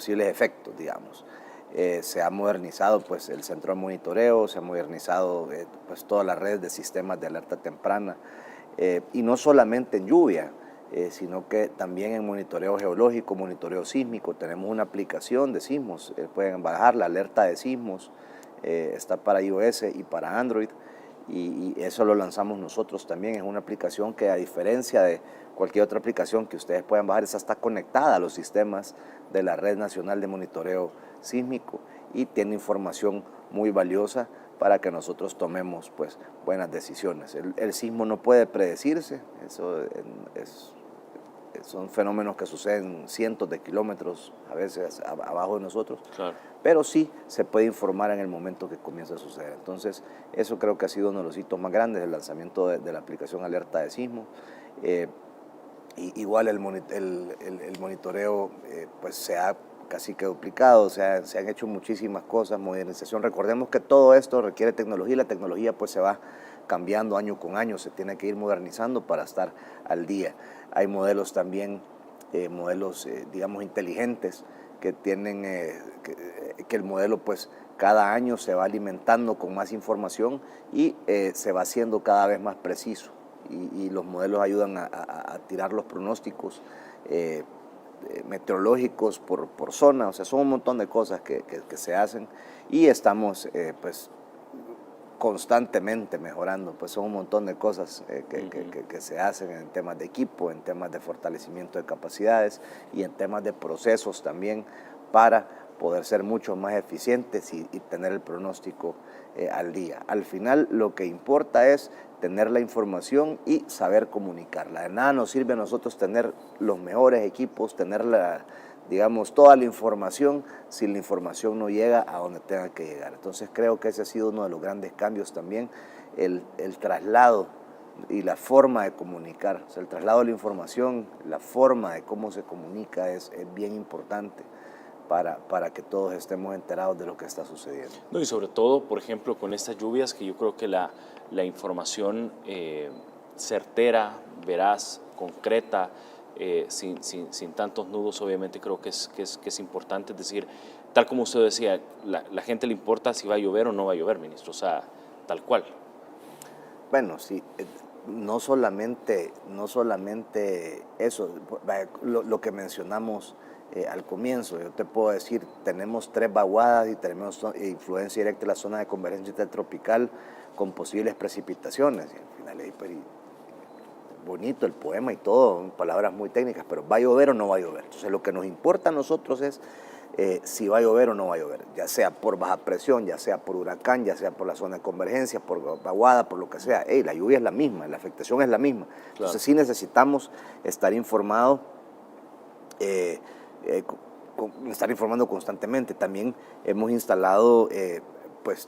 V: efectos, digamos. Se ha modernizado pues el centro de monitoreo, se ha modernizado pues todas las redes de sistemas de alerta temprana, y no solamente en lluvia, sino que también en monitoreo geológico, monitoreo sísmico. Tenemos una aplicación de sismos, pueden bajar la alerta de sismos, está para iOS y para Android, y eso lo lanzamos nosotros también. Es una aplicación que, a diferencia de cualquier otra aplicación que ustedes puedan bajar, esa está conectada a los sistemas de la Red Nacional de Monitoreo Sísmico y tiene información muy valiosa para que nosotros tomemos pues buenas decisiones. El sismo no puede predecirse, son fenómenos que suceden cientos de kilómetros a veces abajo de nosotros, claro, pero sí se puede informar en el momento que comienza a suceder. Entonces eso creo que ha sido uno de los hitos más grandes, el lanzamiento de la aplicación Alerta de Sismo. Igual el monitoreo pues se ha casi que duplicado, se han hecho muchísimas cosas, modernización. Recordemos que todo esto requiere tecnología, y la tecnología pues se va cambiando año con año, se tiene que ir modernizando para estar al día. Hay modelos también, digamos, inteligentes, que tienen, que el modelo pues cada año se va alimentando con más información y se va haciendo cada vez más preciso. Y los modelos ayudan a tirar los pronósticos meteorológicos por zona. O sea, son un montón de cosas que se hacen, y estamos pues constantemente mejorando. Pues son un montón de cosas que se hacen en temas de equipo, en temas de fortalecimiento de capacidades y en temas de procesos también, para poder ser mucho más eficientes y tener el pronóstico al día. Al final lo que importa es tener la información y saber comunicarla. De nada nos sirve a nosotros tener los mejores equipos, tener digamos, toda la información, si la información no llega a donde tenga que llegar. Entonces creo que ese ha sido uno de los grandes cambios también, el traslado y la forma de comunicar. O sea, el traslado de la información, la forma de cómo se comunica es bien importante para que todos estemos enterados de lo que está sucediendo.
U: No, y sobre todo, por ejemplo, con estas lluvias, que yo creo que la información certera, veraz, concreta, sin tantos nudos, obviamente creo que es importante. Es decir, tal como usted decía, la gente le importa si va a llover o no va a llover, ministro, o sea, tal cual.
V: Bueno, sí, no solamente eso, lo que mencionamos al comienzo. Yo te puedo decir, tenemos 3 vaguadas y tenemos influencia directa en la zona de convergencia intertropical con posibles precipitaciones, y al final ahí bonito el poema y todo, palabras muy técnicas, pero ¿va a llover o no va a llover? Entonces lo que nos importa a nosotros es si va a llover o no va a llover, ya sea por baja presión, ya sea por huracán, ya sea por la zona de convergencia, por vaguada, por lo que sea. La lluvia es la misma, la afectación es la misma. Claro. Entonces sí necesitamos estar informados, estar informando constantemente. También hemos instalado pues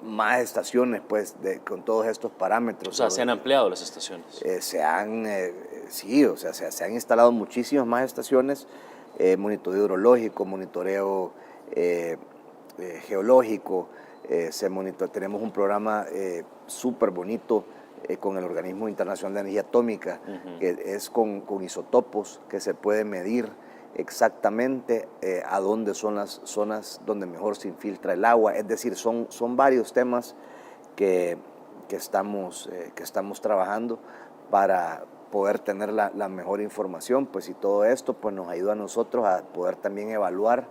V: más estaciones pues con todos estos parámetros.
U: O sea, ¿se han ampliado las estaciones?
V: Sí, o sea, se han instalado muchísimas más estaciones, monitoreo hidrológico, monitoreo geológico, tenemos un programa súper bonito con el Organismo Internacional de Energía Atómica, que es con isótopos, que se puede medir exactamente a dónde son las zonas donde mejor se infiltra el agua. Es decir, son varios temas que estamos trabajando para poder tener la mejor información, pues, y todo esto pues nos ayuda a nosotros a poder también evaluar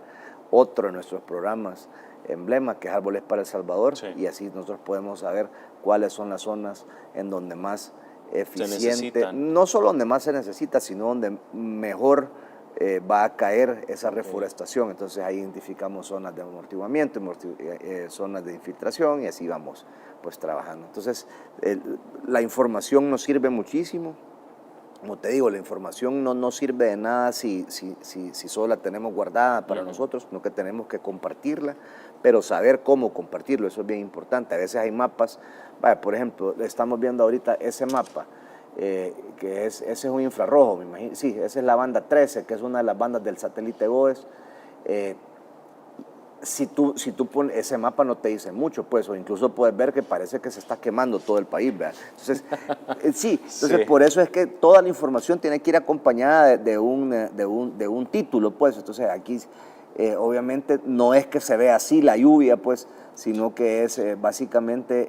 V: otro de nuestros programas emblema, que es Árboles para El Salvador, sí. Y así nosotros podemos saber cuáles son las zonas en donde más eficiente, no solo donde más se necesita, sino donde mejor va a caer esa reforestación. Entonces ahí identificamos zonas de amortiguamiento, zonas de infiltración, y así vamos pues trabajando. Entonces la información nos sirve muchísimo. Como te digo, la información no sirve de nada si solo la tenemos guardada para nosotros, sino que tenemos que compartirla, pero saber cómo compartirlo, eso es bien importante. A veces hay mapas, por ejemplo, estamos viendo ahorita ese mapa, ese es un infrarrojo, me imagino. Sí, esa es la banda 13, que es una de las bandas del satélite GOES. Si tú pones ese mapa, no te dice mucho, pues, o incluso puedes ver que parece que se está quemando todo el país, ¿verdad? Entonces, sí. Por eso es que toda la información tiene que ir acompañada de un título, pues. Entonces aquí obviamente no es que se vea así la lluvia, pues, sino que es básicamente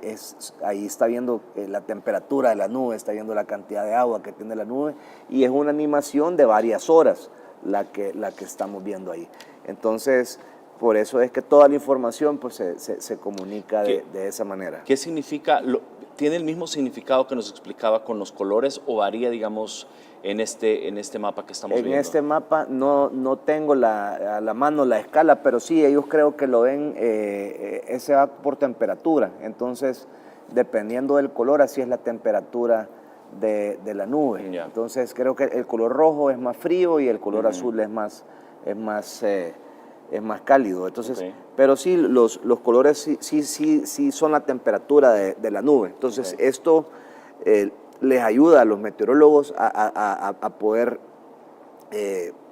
V: ahí está viendo la temperatura de la nube, está viendo la cantidad de agua que tiene la nube, y es una animación de varias horas la que estamos viendo ahí. Entonces, por eso es que toda la información pues, se comunica de esa manera.
U: ¿Qué significa? ¿Tiene el mismo significado que nos explicaba con los colores o varía, digamos, en este mapa que estamos viendo?
V: En este mapa no tengo a la mano la escala, pero sí, ellos creo que lo ven, ese va por temperatura. Entonces, dependiendo del color, así es la temperatura de la nube. Yeah. Entonces, creo que el color rojo es más frío y el color azul es más cálido. Entonces, pero sí, los colores sí son la temperatura de la nube. Entonces, esto les ayuda a los meteorólogos a poder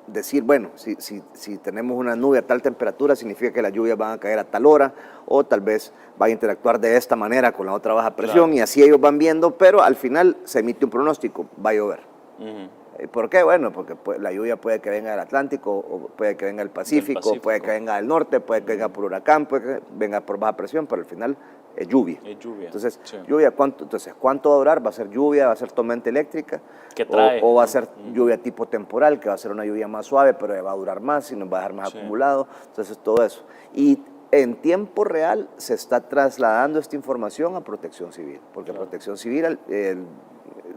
V: decir, bueno, si tenemos una nube a tal temperatura, significa que las lluvias van a caer a tal hora, o tal vez va a interactuar de esta manera con la otra baja presión, claro. Y así ellos van viendo, pero al final se emite un pronóstico, va a llover. ¿Por qué? Bueno, porque la lluvia puede que venga del Atlántico, o puede que venga del Pacífico, puede que venga del norte, puede que venga por huracán, puede que venga por baja presión, pero al final es lluvia. Entonces, lluvia, ¿cuánto va a durar? ¿Va a ser lluvia? ¿Va a ser tormenta eléctrica?
U: ¿Qué trae?
V: O va a ser lluvia tipo temporal, que va a ser una lluvia más suave, pero va a durar más y nos va a dejar más acumulado. Entonces, todo eso. Y en tiempo real se está trasladando esta información a Protección Civil, porque Protección Civil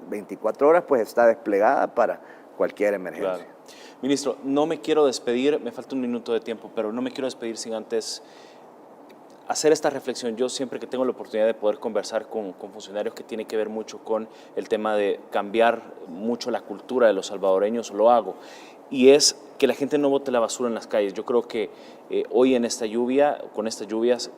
V: 24 horas pues está desplegada para cualquier emergencia.
U: Claro. Ministro, no me quiero despedir, me falta un minuto de tiempo, pero no me quiero despedir sin antes hacer esta reflexión. Yo siempre que tengo la oportunidad de poder conversar con funcionarios que tiene que ver mucho con el tema de cambiar mucho la cultura de los salvadoreños, lo hago. Y es que la gente no bote la basura en las calles. Yo creo que hoy en esta lluvia, con estas lluvias,